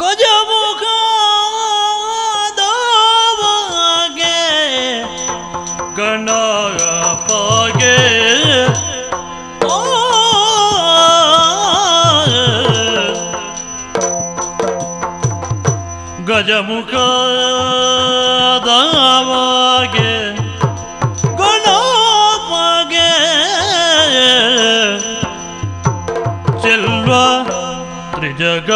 ಗಜಮುಖದವಗೆ ಗಣಪಗೆ ಗಜಮುಖದವಗೆ ಗಣಪಗೆ ಚೆಲ್ವ ತ್ರಿಜಗವಂದಿತಗೆ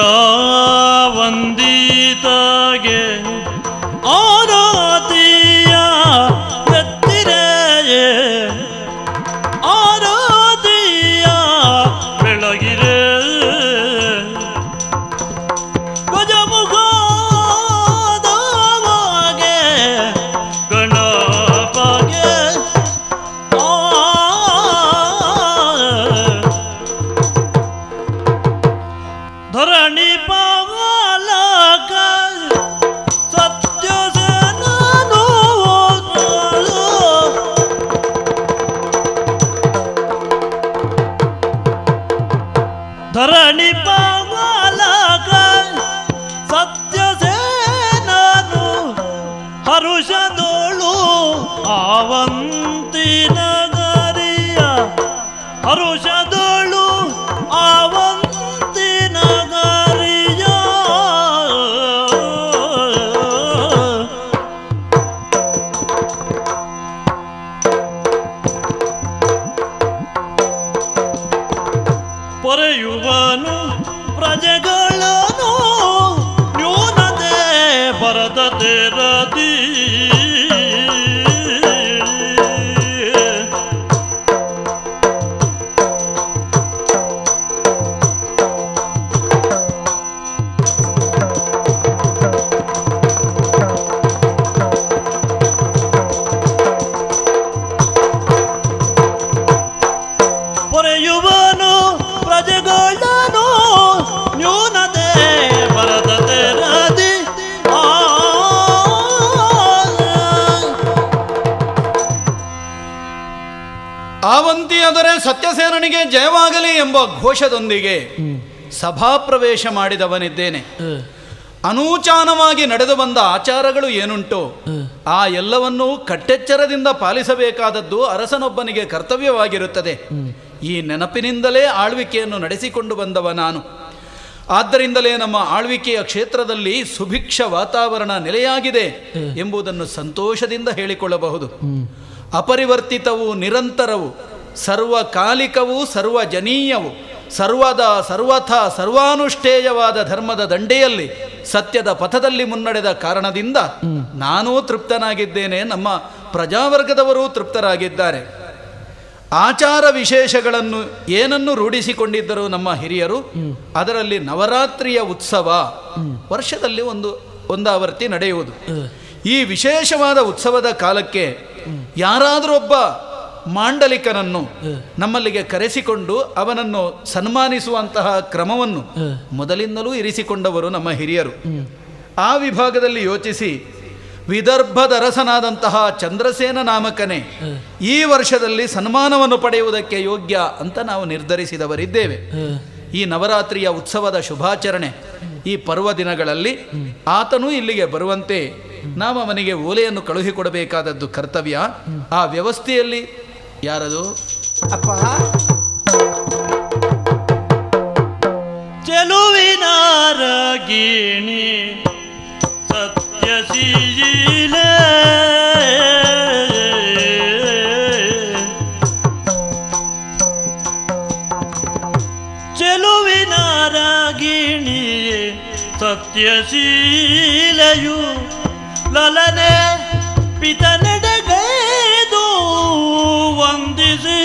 ಆರಾತಿಯ ಎತ್ತಿರೆಯೇ ಆರಾತಿಯ ಬೆಳಗಿರೆ ಗಜಮುಖದವಗೆ ಗಣಪಗೆ ಧರಣಿ ಪಾಲಕ ಸತ್ಯಸೇನನು ಧರಣಿ ಪಾಲಕ ಸತ್ಯಸೇನನು ಹರುಷದೋಳು ಆವಂತಿ ನಗರಿಯ ಹರುಷದೋಳು ಆವಂತಿ ನಗರಿಯ ಪೊರೆಯುವನು ಪ್ರಜೆಗಳನ್ನು ನ್ಯೂನತೆ ಬರದತೆ ರದಿ ಪೊರೆಯುವನು ಪ್ರಜೆಗಳನ್ನು ನ್ಯೂನತೆ ಬರದತೆ ರದಿ ಆವಂತಿ ಆದರೆ ಸತ್ಯಸೇನನಿಗೆ ಜಯವಾಗಲಿ ಎಂಬ ಘೋಷದೊಂದಿಗೆ ಸಭಾಪ್ರವೇಶ ಮಾಡಿದವನಿದ್ದೇನೆ. ಅನೂಚಾನವಾಗಿ ನಡೆದು ಬಂದ ಆಚಾರಗಳು ಏನುಂಟು ಆ ಎಲ್ಲವನ್ನೂ ಕಟ್ಟೆಚ್ಚರದಿಂದ ಪಾಲಿಸಬೇಕಾದದ್ದು ಅರಸನೊಬ್ಬನಿಗೆ ಕರ್ತವ್ಯವಾಗಿರುತ್ತದೆ. ಈ ನೆನಪಿನಿಂದಲೇ ಆಳ್ವಿಕೆಯನ್ನು ನಡೆಸಿಕೊಂಡು ಬಂದವ ನಾನು. ಆದ್ದರಿಂದಲೇ ನಮ್ಮ ಆಳ್ವಿಕೆಯ ಕ್ಷೇತ್ರದಲ್ಲಿ ಸುಭಿಕ್ಷ ವಾತಾವರಣ ನೆಲೆಯಾಗಿದೆ ಎಂಬುದನ್ನು ಸಂತೋಷದಿಂದ ಹೇಳಿಕೊಳ್ಳಬಹುದು. ಅಪರಿವರ್ತಿತವೂ ನಿರಂತರವೂ ಸರ್ವಕಾಲಿಕವೂ ಸರ್ವಜನೀಯವೂ ಸರ್ವಥಾ ಸರ್ವಾನುಷ್ಠೇಯವಾದ ಧರ್ಮದ ದಂಡೆಯಲ್ಲಿ ಸತ್ಯದ ಪಥದಲ್ಲಿ ಮುನ್ನಡೆದ ಕಾರಣದಿಂದ ನಾನೂ ತೃಪ್ತನಾಗಿದ್ದೇನೆ, ನಮ್ಮ ಪ್ರಜಾವರ್ಗದವರೂ ತೃಪ್ತರಾಗಿದ್ದಾರೆ. ಆಚಾರ ವಿಶೇಷಗಳನ್ನು ಏನನ್ನು ರೂಢಿಸಿಕೊಂಡಿದ್ದರು ನಮ್ಮ ಹಿರಿಯರು, ಅದರಲ್ಲಿ ನವರಾತ್ರಿಯ ಉತ್ಸವ ವರ್ಷದಲ್ಲಿ ಒಂದಾವರ್ತಿ ನಡೆಯುವುದು. ಈ ವಿಶೇಷವಾದ ಉತ್ಸವದ ಕಾಲಕ್ಕೆ ಯಾರಾದರೊಬ್ಬ ಮಾಂಡಲಿಕನನ್ನು ನಮ್ಮಲ್ಲಿಗೆ ಕರೆಸಿಕೊಂಡು ಅವನನ್ನು ಸನ್ಮಾನಿಸುವಂತಹ ಕ್ರಮವನ್ನು ಮೊದಲಿಂದಲೂ ಇರಿಸಿಕೊಂಡವರು ನಮ್ಮ ಹಿರಿಯರು. ಆ ವಿಭಾಗದಲ್ಲಿ ಯೋಚಿಸಿ ವಿದರ್ಭದ ಅರಸನಾದಂತಹ ಚಂದ್ರಸೇನ ನಾಮಕನೇ ಈ ವರ್ಷದಲ್ಲಿ ಸನ್ಮಾನವನ್ನು ಪಡೆಯುವುದಕ್ಕೆ ಯೋಗ್ಯ ಅಂತ ನಾವು ನಿರ್ಧರಿಸಿದವರಿದ್ದೇವೆ. ಈ ನವರಾತ್ರಿಯ ಉತ್ಸವದ ಶುಭಾಚರಣೆ ಈ ಪರ್ವ ದಿನಗಳಲ್ಲಿ ಆತನೂ ಇಲ್ಲಿಗೆ ಬರುವಂತೆ ನಾವು ಅವನಿಗೆ ಓಲೆಯನ್ನು ಕಳುಹಿಕೊಡಬೇಕಾದದ್ದು ಕರ್ತವ್ಯ. ಆ ವ್ಯವಸ್ಥೆಯಲ್ಲಿ ಯಾರದು ಅಪ್ಪ ಚೆಲುವಿನ ರಾಗಿಣಿ ಸತ್ಯಶೀಲೆ ಚೆಲುವಿನ ರಾಗಿಣಿ ಸತ್ಯಶೀಲೆಯು ಲಲನೆ ಪಿತನೆಡೆಗೈದು ವಂದಿಸಿ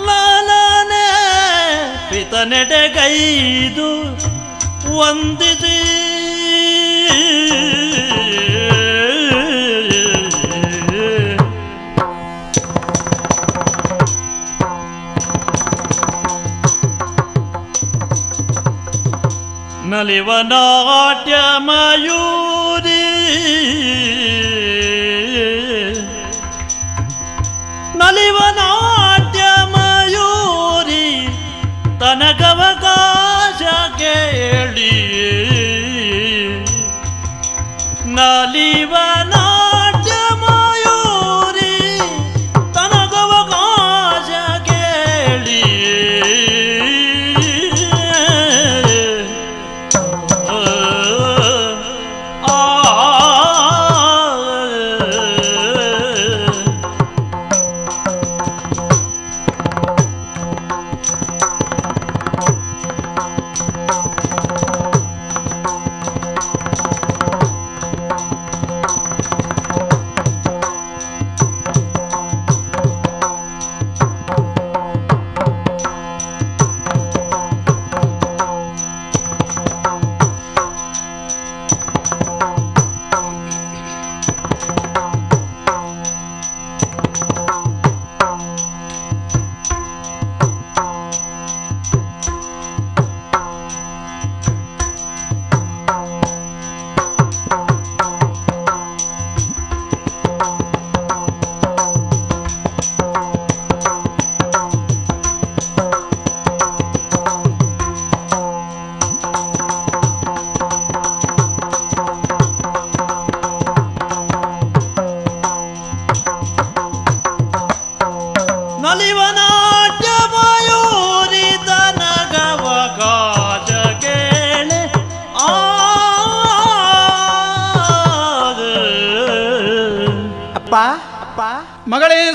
ಲಾಲನೆ ಪಿತನೆಡೆಗೈದು ವಂದಿಸಿ ನಲಿವ ನಾಟ್ಯ ಮಯೂರಿ ನಲಿವ ನಾಟ್ಯ ಮಯೂರಿ ತನಕವಕಾಶಕ್ಕೆ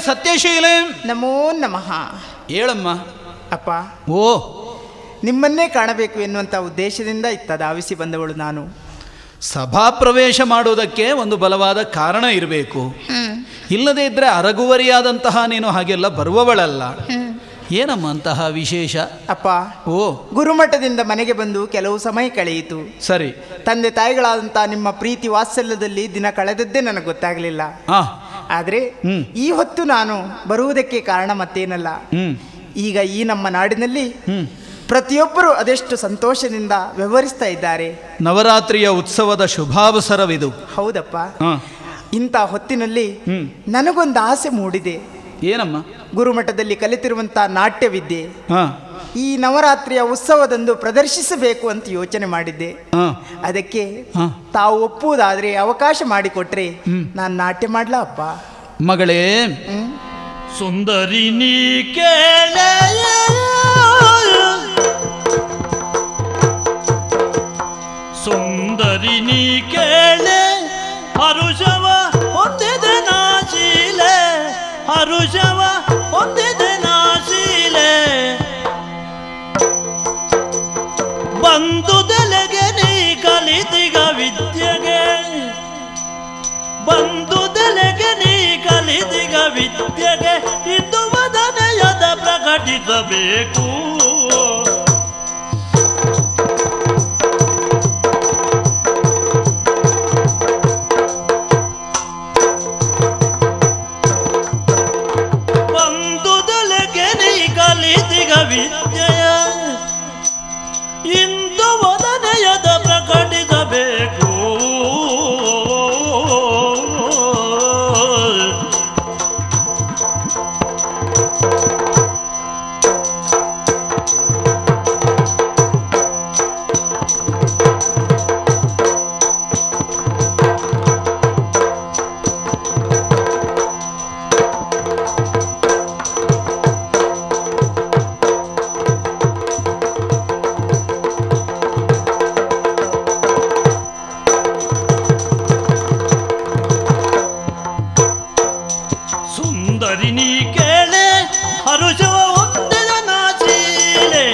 ಸತ್ಯಶೀಲೆ. ನಮೋ ನಮಃ. ಹೇಳಮ್ಮ. ಅಪ್ಪ, ಓ, ನಿಮ್ಮನ್ನೇ ಕಾಣಬೇಕು ಎನ್ನುವಂಥ ಉದ್ದೇಶದಿಂದ ಇತ್ತ ಧಾವಿಸಿ ಬಂದವಳು ನಾನು. ಸಭಾ ಪ್ರವೇಶ ಮಾಡುವುದಕ್ಕೆ ಒಂದು ಬಲವಾದ ಕಾರಣ ಇರಬೇಕು. ಇಲ್ಲದೇ ಇದ್ರೆ ಅರಗುವರಿಯಾದಂತಹ ನೀನು ಹಾಗೆಲ್ಲ ಬರುವವಳಲ್ಲ. ಏನಮ್ಮ ಅಂತಹ ವಿಶೇಷ? ಅಪ್ಪ, ಓ, ಗುರುಮಠದಿಂದ ಮನೆಗೆ ಬಂದು ಕೆಲವು ಸಮಯ ಕಳೆಯಿತು. ಸರಿ. ತಂದೆ ತಾಯಿಗಳಾದಂಥ ನಿಮ್ಮ ಪ್ರೀತಿ ವಾತ್ಸಲ್ಯದಲ್ಲಿ ದಿನ ಕಳೆದದ್ದೇ ನನಗೆ ಗೊತ್ತಾಗಲಿಲ್ಲ. ಆದರೆ ಈ ಹೊತ್ತು ನಾನು ಬರುವುದಕ್ಕೆ ಕಾರಣ ಮತ್ತೇನಲ್ಲ. ಈಗ ಈ ನಮ್ಮ ನಾಡಿನಲ್ಲಿ ಪ್ರತಿಯೊಬ್ಬರು ಅದೆಷ್ಟು ಸಂತೋಷದಿಂದ ವ್ಯವಹರಿಸ್ತಾ ಇದ್ದಾರೆ. ನವರಾತ್ರಿಯ ಉತ್ಸವದ ಶುಭಾವಸರವಿದು. ಹೌದಪ್ಪ. ಇಂಥ ಹೊತ್ತಿನಲ್ಲಿ ನನಗೊಂದು ಆಸೆ ಮೂಡಿದೆ. ಏನಮ್ಮ? ಗುರುಮಠದಲ್ಲಿ ಕಲಿತಿರುವಂಥ ನಾಟ್ಯವಿದ್ಯೆ ಈ ನವರಾತ್ರಿಯ ಉತ್ಸವದಂದು ಪ್ರದರ್ಶಿಸಬೇಕು ಅಂತ ಯೋಚನೆ ಮಾಡಿದ್ದೆ. ಅದಕ್ಕೆ ತಾವು ಒಪ್ಪುವುದಾದ್ರೆ ಅವಕಾಶ ಮಾಡಿಕೊಟ್ರೆ ನಾನು ನಾಟ್ಯ ಮಾಡ್ಲಾ ಅಪ್ಪ? ಮಗಳೇ, ಸುಂದರಿ ನೀ ಕೇಳೆ, ಸುಂದರಿ ನೀ ಕೇಳೆ, ಹರುಷವ ಹೊಂದಿದೆ ನಾಶೀಲೆ, ಹರುಷವ ಹೊಂದಿದೆ ನಾಶೀಲೆ, ಬಂದುದೆಲೆಗೆ ನೀ ಕಲಿತಿಗ ವಿದ್ಯೆಗೆ, ಬಂದುದೆಲೆಗೆ ನೀ ಕಲಿತಿಗ ವಿದ್ಯೆಗೆ, ಇದು ವದನೆಯದ ಪ್ರಕಟಿಸಬೇಕು. ಬಂದುದೆಲೆಗೆ ನೀ ಕಲಿತಿಗ ವಿದ್ಯೆಯ, ಇಂದು ವದನೆಯದ ಪ್ರಕಟಿಸಬೇಕು. ಸುಂದರಿ ನೀ ಕೇಳೆ, ಹರುಷವ ಹೊಂದಿದ ನಾಶೀಲೆ.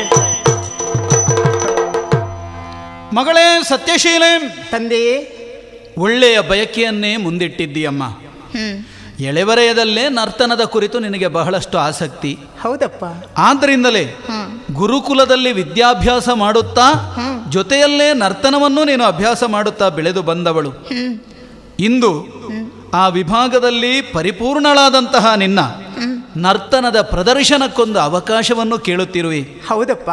ಮಗಳೇ ಸತ್ಯಶೀಲೆ, ತಂದೆಯೇ, ಒಳ್ಳೆಯ ಬಯಕೆಯನ್ನೇ ಮುಂದಿಟ್ಟಿದ್ದೀಯಮ್ಮ. ಎಳೆವರೆಯದಲ್ಲೇ ನರ್ತನದ ಕುರಿತು ನಿನಗೆ ಬಹಳಷ್ಟು ಆಸಕ್ತಿ. ಹೌದಪ್ಪ. ಆದ್ದರಿಂದಲೇ ಗುರುಕುಲದಲ್ಲಿ ವಿದ್ಯಾಭ್ಯಾಸ ಮಾಡುತ್ತಾ ಜೊತೆಯಲ್ಲೇ ನರ್ತನವನ್ನು ನೀನು ಅಭ್ಯಾಸ ಮಾಡುತ್ತಾ ಬೆಳೆದು ಬಂದವಳು. ಇಂದು ಆ ವಿಭಾಗದಲ್ಲಿ ಪರಿಪೂರ್ಣಳಾದಂತಹ ನಿನ್ನ ನರ್ತನದ ಪ್ರದರ್ಶನಕ್ಕೊಂದು ಅವಕಾಶವನ್ನು ಕೇಳುತ್ತಿರುವೆ. ಹೌದಪ್ಪ.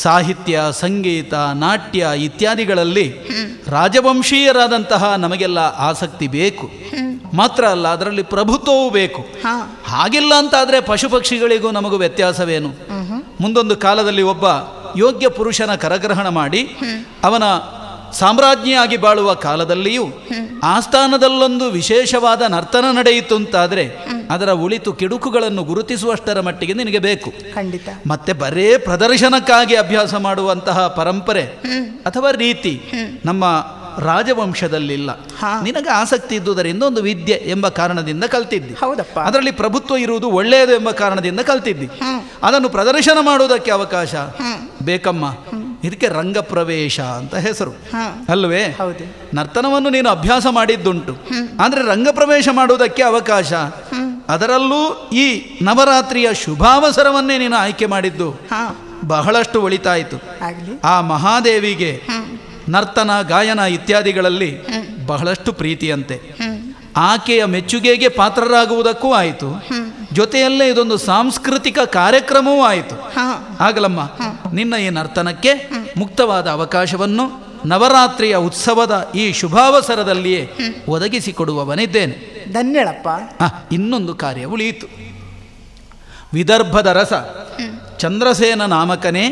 ಸಾಹಿತ್ಯ, ಸಂಗೀತ, ನಾಟ್ಯ ಇತ್ಯಾದಿಗಳಲ್ಲಿ ರಾಜವಂಶೀಯರಾದಂತಹ ನಮಗೆಲ್ಲ ಆಸಕ್ತಿ ಬೇಕು. ಮಾತ್ರ ಅಲ್ಲ, ಅದರಲ್ಲಿ ಪ್ರಭುತ್ವವೂ ಬೇಕು. ಹಾಗಿಲ್ಲ ಅಂತಾದರೆ ಪಶು ಪಕ್ಷಿಗಳಿಗೂ ನಮಗೂ ವ್ಯತ್ಯಾಸವೇನು? ಮುಂದೊಂದು ಕಾಲದಲ್ಲಿ ಒಬ್ಬ ಯೋಗ್ಯ ಪುರುಷನ ಕರಗ್ರಹಣ ಮಾಡಿ ಅವನ ಸಾಮ್ರಾಜ್ಞಿಯಾಗಿ ಬಾಳುವ ಕಾಲದಲ್ಲಿಯೂ ಆಸ್ಥಾನದಲ್ಲೊಂದು ವಿಶೇಷವಾದ ನರ್ತನ ನಡೆಯಿತು ಅಂತಾದರೆ ಅದರ ಉಳಿತು ಕೆಡುಕುಗಳನ್ನು ಗುರುತಿಸುವಷ್ಟರ ಮಟ್ಟಿಗೆ ನಿನಗೆ ಬೇಕು. ಖಂಡಿತ. ಮತ್ತೆ ಬರೇ ಪ್ರದರ್ಶನಕ್ಕಾಗಿ ಅಭ್ಯಾಸ ಮಾಡುವಂತಹ ಪರಂಪರೆ ಅಥವಾ ರೀತಿ ನಮ್ಮ ರಾಜವಂಶದಲ್ಲಿಲ್ಲ. ನಿನಗೆ ಆಸಕ್ತಿ ಇದ್ದುದರಿಂದ ಒಂದು ವಿದ್ಯೆ ಎಂಬ ಕಾರಣದಿಂದ ಕಲ್ತಿದ್ದಿ. ಹೌದಪ್ಪ. ಅದರಲ್ಲಿ ಪ್ರಭುತ್ವ ಇರುವುದು ಒಳ್ಳೆಯದು ಎಂಬ ಕಾರಣದಿಂದ ಕಲ್ತಿದ್ದಿ. ಅದನ್ನು ಪ್ರದರ್ಶನ ಮಾಡುವುದಕ್ಕೆ ಅವಕಾಶ ಬೇಕಮ್ಮ. ಇದಕ್ಕೆ ರಂಗಪ್ರವೇಶ ಅಂತ ಹೆಸರು ಅಲ್ವೇ? ಹೌದು. ನರ್ತನವನ್ನು ನೀನು ಅಭ್ಯಾಸ ಮಾಡಿದ್ದುಂಟು, ಆದರೆ ರಂಗಪ್ರವೇಶ ಮಾಡುವುದಕ್ಕೆ ಅವಕಾಶ. ಅದರಲ್ಲೂ ಈ ನವರಾತ್ರಿಯ ಶುಭಾವಸರವನ್ನೇ ನೀನು ಆಯ್ಕೆ ಮಾಡಿದ್ದು ಬಹಳಷ್ಟು ಒಳಿತಾಯಿತು. ಆ ಮಹಾದೇವಿಗೆ ನರ್ತನ, ಗಾಯನ ಇತ್ಯಾದಿಗಳಲ್ಲಿ ಬಹಳಷ್ಟು ಪ್ರೀತಿಯಂತೆ. ಆಕೆಯ ಮೆಚ್ಚುಗೆಗೆ ಪಾತ್ರರಾಗುವುದಕ್ಕೂ ಆಯಿತು, ಜೊತೆಯಲ್ಲೇ ಇದೊಂದು ಸಾಂಸ್ಕೃತಿಕ ಕಾರ್ಯಕ್ರಮವೂ ಆಯಿತು. ಆಗಲಮ್ಮ, ನಿನ್ನ ಈ ನರ್ತನಕ್ಕೆ ಮುಕ್ತವಾದ ಅವಕಾಶವನ್ನು ನವರಾತ್ರಿಯ ಉತ್ಸವದ ಈ ಶುಭಾವಸರದಲ್ಲಿಯೇ ಒದಗಿಸಿಕೊಡುವವನಿದ್ದೇನೆ. ಧನ್ಯಳಪ್ಪ. ಇನ್ನೊಂದು ಕಾರ್ಯ ಉಳಿಯಿತು. ವಿದರ್ಭದ ರಸ ಚಂದ್ರಸೇನ ನಾಮಕನೇ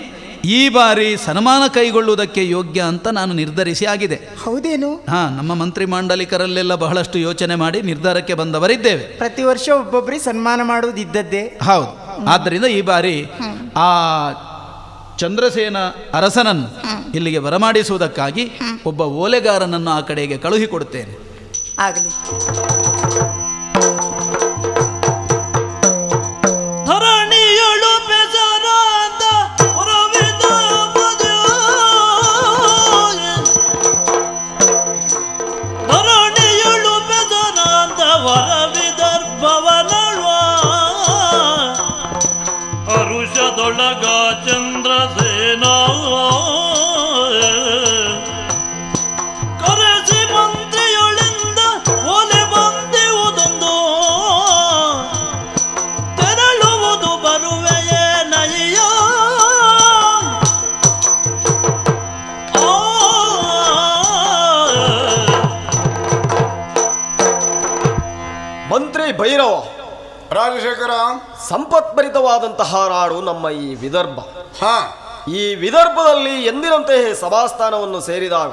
ಈ ಬಾರಿ ಸನ್ಮಾನ ಕೈಗೊಳ್ಳುವುದಕ್ಕೆ ಯೋಗ್ಯ ಅಂತ ನಾನು ನಿರ್ಧರಿಸಿ ಆಗಿದೆ. ಹೌದೇನು? ನಮ್ಮ ಮಂತ್ರಿ ಮಾಂಡಲಿಕರಲ್ಲೆಲ್ಲ ಬಹಳಷ್ಟು ಯೋಚನೆ ಮಾಡಿ ನಿರ್ಧಾರಕ್ಕೆ ಬಂದವರಿದ್ದೇವೆ. ಪ್ರತಿ ವರ್ಷ ಒಬ್ಬೊಬ್ಬರಿಗೆ ಸನ್ಮಾನ ಮಾಡುವುದಿದ್ದದ್ದೇ. ಹೌದು. ಆದ್ದರಿಂದ ಈ ಬಾರಿ ಆ ಚಂದ್ರಸೇನ ಅರಸನನ್ನು ಇಲ್ಲಿಗೆ ಬರಮಾಡಿಸುವುದಕ್ಕಾಗಿ ಒಬ್ಬ ಓಲೆಗಾರನನ್ನು ಆ ಕಡೆಗೆ ಕಳುಹಿಕೊಡುತ್ತೇನೆ. ಆಗಲಿ. ಚಂದ್ರಸೇನ ಕರೆಸಿ ಮಂತ್ರಿಯೊಳಿಂದ ಒಲೆ ಬಂದಿವುದೊಂದು ತೆರಳುವುದು ಬರುವೆಯೇ ನಯ್ಯ ಮಂತ್ರಿ ಭೈರವ, ರಾಜಶೇಖರ, ಸಂಪತ್ಭರಿತವಾದಂತಹ ನಾಡು ನಮ್ಮ ಈ ವಿದರ್ಭ. ಹಾ, ಈ ವಿದರ್ಭದಲ್ಲಿ ಎಂದಿನಂತೆ ಸಭಾಸ್ಥಾನವನ್ನು ಸೇರಿದಾಗ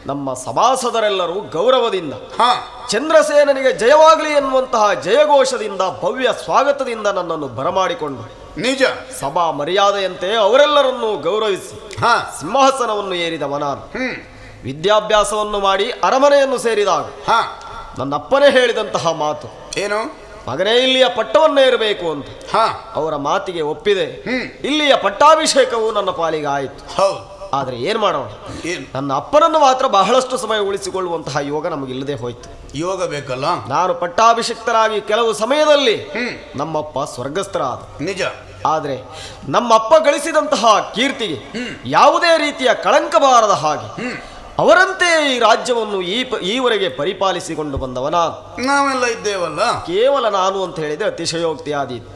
ನಮ್ಮ ಸಭಾಸದರೆಲ್ಲರೂ ಗೌರವದಿಂದ ಹಾ, ಚಂದ್ರಸೇನನಿಗೆ ಜಯವಾಗಲಿ ಎನ್ನುವಂತಹ ಜಯಘೋಷದಿಂದ ಭವ್ಯ ಸ್ವಾಗತದಿಂದ ನನ್ನನ್ನು ಬರಮಾಡಿಕೊಂಡು ನಿಜ. ಸಭಾ ಮರ್ಯಾದೆಯಂತೆ ಅವರೆಲ್ಲರನ್ನೂ ಗೌರವಿಸಿ ಹಾ, ಸಿಂಹಾಸನವನ್ನು ಏರಿದವ ನಾನು. ವಿದ್ಯಾಭ್ಯಾಸವನ್ನು ಮಾಡಿ ಅರಮನೆಯನ್ನು ಸೇರಿದಾಗ ಹಾ, ನನ್ನ ಅಪ್ಪನೇ ಹೇಳಿದಂತಹ ಮಾತು, ಏನು? ಮಗನೇ ಇಲ್ಲಿಯ ಪಟ್ಟವನ್ನೇ ಇರಬೇಕು ಅಂತ. ಹಾ, ಅವರ ಮಾತಿಗೆ ಒಪ್ಪಿದೆ. ಇಲ್ಲಿಯ ಪಟ್ಟಾಭಿಷೇಕವು ನನ್ನ ಪಾಲಿಗೆ ಆಯಿತು. ಹೌದು. ಆದರೆ ಏನ್ ಮಾಡೋಣ, ಏನು? ನನ್ನ ಅಪ್ಪನನ್ನು ಮಾತ್ರ ಬಹಳಷ್ಟು ಸಮಯ ಉಳಿಸಿಕೊಳ್ಳುವಂತಹ ಯೋಗ ನಮಗಿಲ್ಲದೆ ಹೋಯ್ತು. ಯೋಗ ಬೇಕಲ್ಲ. ನಾನು ಪಟ್ಟಾಭಿಷಿಕ್ತರಾಗಿ ಕೆಲವು ಸಮಯದಲ್ಲಿ ನಮ್ಮಪ್ಪ ಸ್ವರ್ಗಸ್ಥರಾದ. ನಿಜ. ಆದರೆ ನಮ್ಮಪ್ಪ ಗಳಿಸಿದಂತಹ ಕೀರ್ತಿಗೆ ಯಾವುದೇ ರೀತಿಯ ಕಳಂಕ ಬಾರದ ಹಾಗೆ ಅವರಂತೆ ಈ ರಾಜ್ಯವನ್ನು ಈವರೆಗೆ ಪರಿಪಾಲಿಸಿಕೊಂಡು ಬಂದವನ ನಾವೆಲ್ಲ ಇದ್ದೇವಲ್ಲ. ಕೇವಲ ನಾನು ಅಂತ ಹೇಳಿದ್ರೆ ಅತಿಶಯೋಕ್ತಿ ಆದೀತು.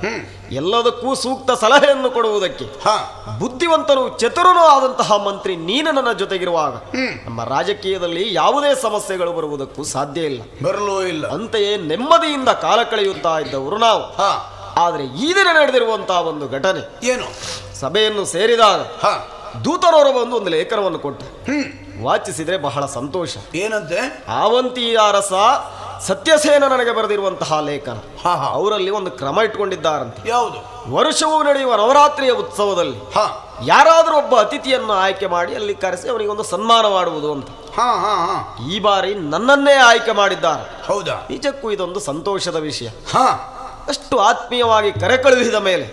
ಎಲ್ಲದಕ್ಕೂ ಸೂಕ್ತ ಸಲಹೆಯನ್ನು ಕೊಡುವುದಕ್ಕೆ ಹಾ, ಬುದ್ಧಿವಂತನು ಚತುರನೂ ಆದಂತಹ ಮಂತ್ರಿ ನೀನು ನನ್ನ ಜೊತೆಗಿರುವಾಗ ನಮ್ಮ ರಾಜಕೀಯದಲ್ಲಿ ಯಾವುದೇ ಸಮಸ್ಯೆಗಳು ಬರುವುದಕ್ಕೂ ಸಾಧ್ಯ ಇಲ್ಲ. ಬರಲೂ ಇಲ್ಲ. ಅಂತೆಯೇ ನೆಮ್ಮದಿಯಿಂದ ಕಾಲ ಕಳೆಯುತ್ತಾ ಇದ್ದವರು ನಾವು. ಹಾ, ಆದರೆ ಈ ದಿನ ನಡೆದಿರುವಂತಹ ಒಂದು ಘಟನೆ, ಏನು? ಸಭೆಯನ್ನು ಸೇರಿದಾಗ ಹಾ, ದೂತರವರು ಬಂದು ಒಂದು ಲೇಖನವನ್ನು ಕೊಟ್ಟು ವಾಚಿಸಿದ್ರೆ ಬಹಳ ಸಂತೋಷ. ಏನಂತೆ? ಆವಂತಿಯ ಅರಸ ಸತ್ಯಸೇನ ನನಗೆ ಬರೆದಿರುವಂತಹ ಲೇಖನ. ಹಾ, ಹಾ. ಅವರಲ್ಲಿ ಒಂದು ಕ್ರಮ ಇಟ್ಕೊಂಡಿದ್ದಾರಂತೆ. ಯಾವುದು? ವರ್ಷವೂ ನಡೆಯುವ ನವರಾತ್ರಿಯ ಉತ್ಸವದಲ್ಲಿ ಹಾ, ಯಾರಾದರೂ ಒಬ್ಬ ಅತಿಥಿಯನ್ನು ಆಯ್ಕೆ ಮಾಡಿ ಅಲ್ಲಿ ಕರೆಸಿ ಅವನಿಗೆ ಒಂದು ಸನ್ಮಾನ ಮಾಡುವುದು ಅಂತ. ಹಾ, ಹಾ, ಹಾ. ಈ ಬಾರಿ ನನ್ನನ್ನೇ ಆಯ್ಕೆ ಮಾಡಿದ್ದಾರೆ. ಹೌದಾ? ನಿಜಕ್ಕೂ ಇದೊಂದು ಸಂತೋಷದ ವಿಷಯ. ಹಾ, ಅಷ್ಟು ಆತ್ಮೀಯವಾಗಿ ಕರೆ ಕಳುಹಿದ ಮೇಲೆ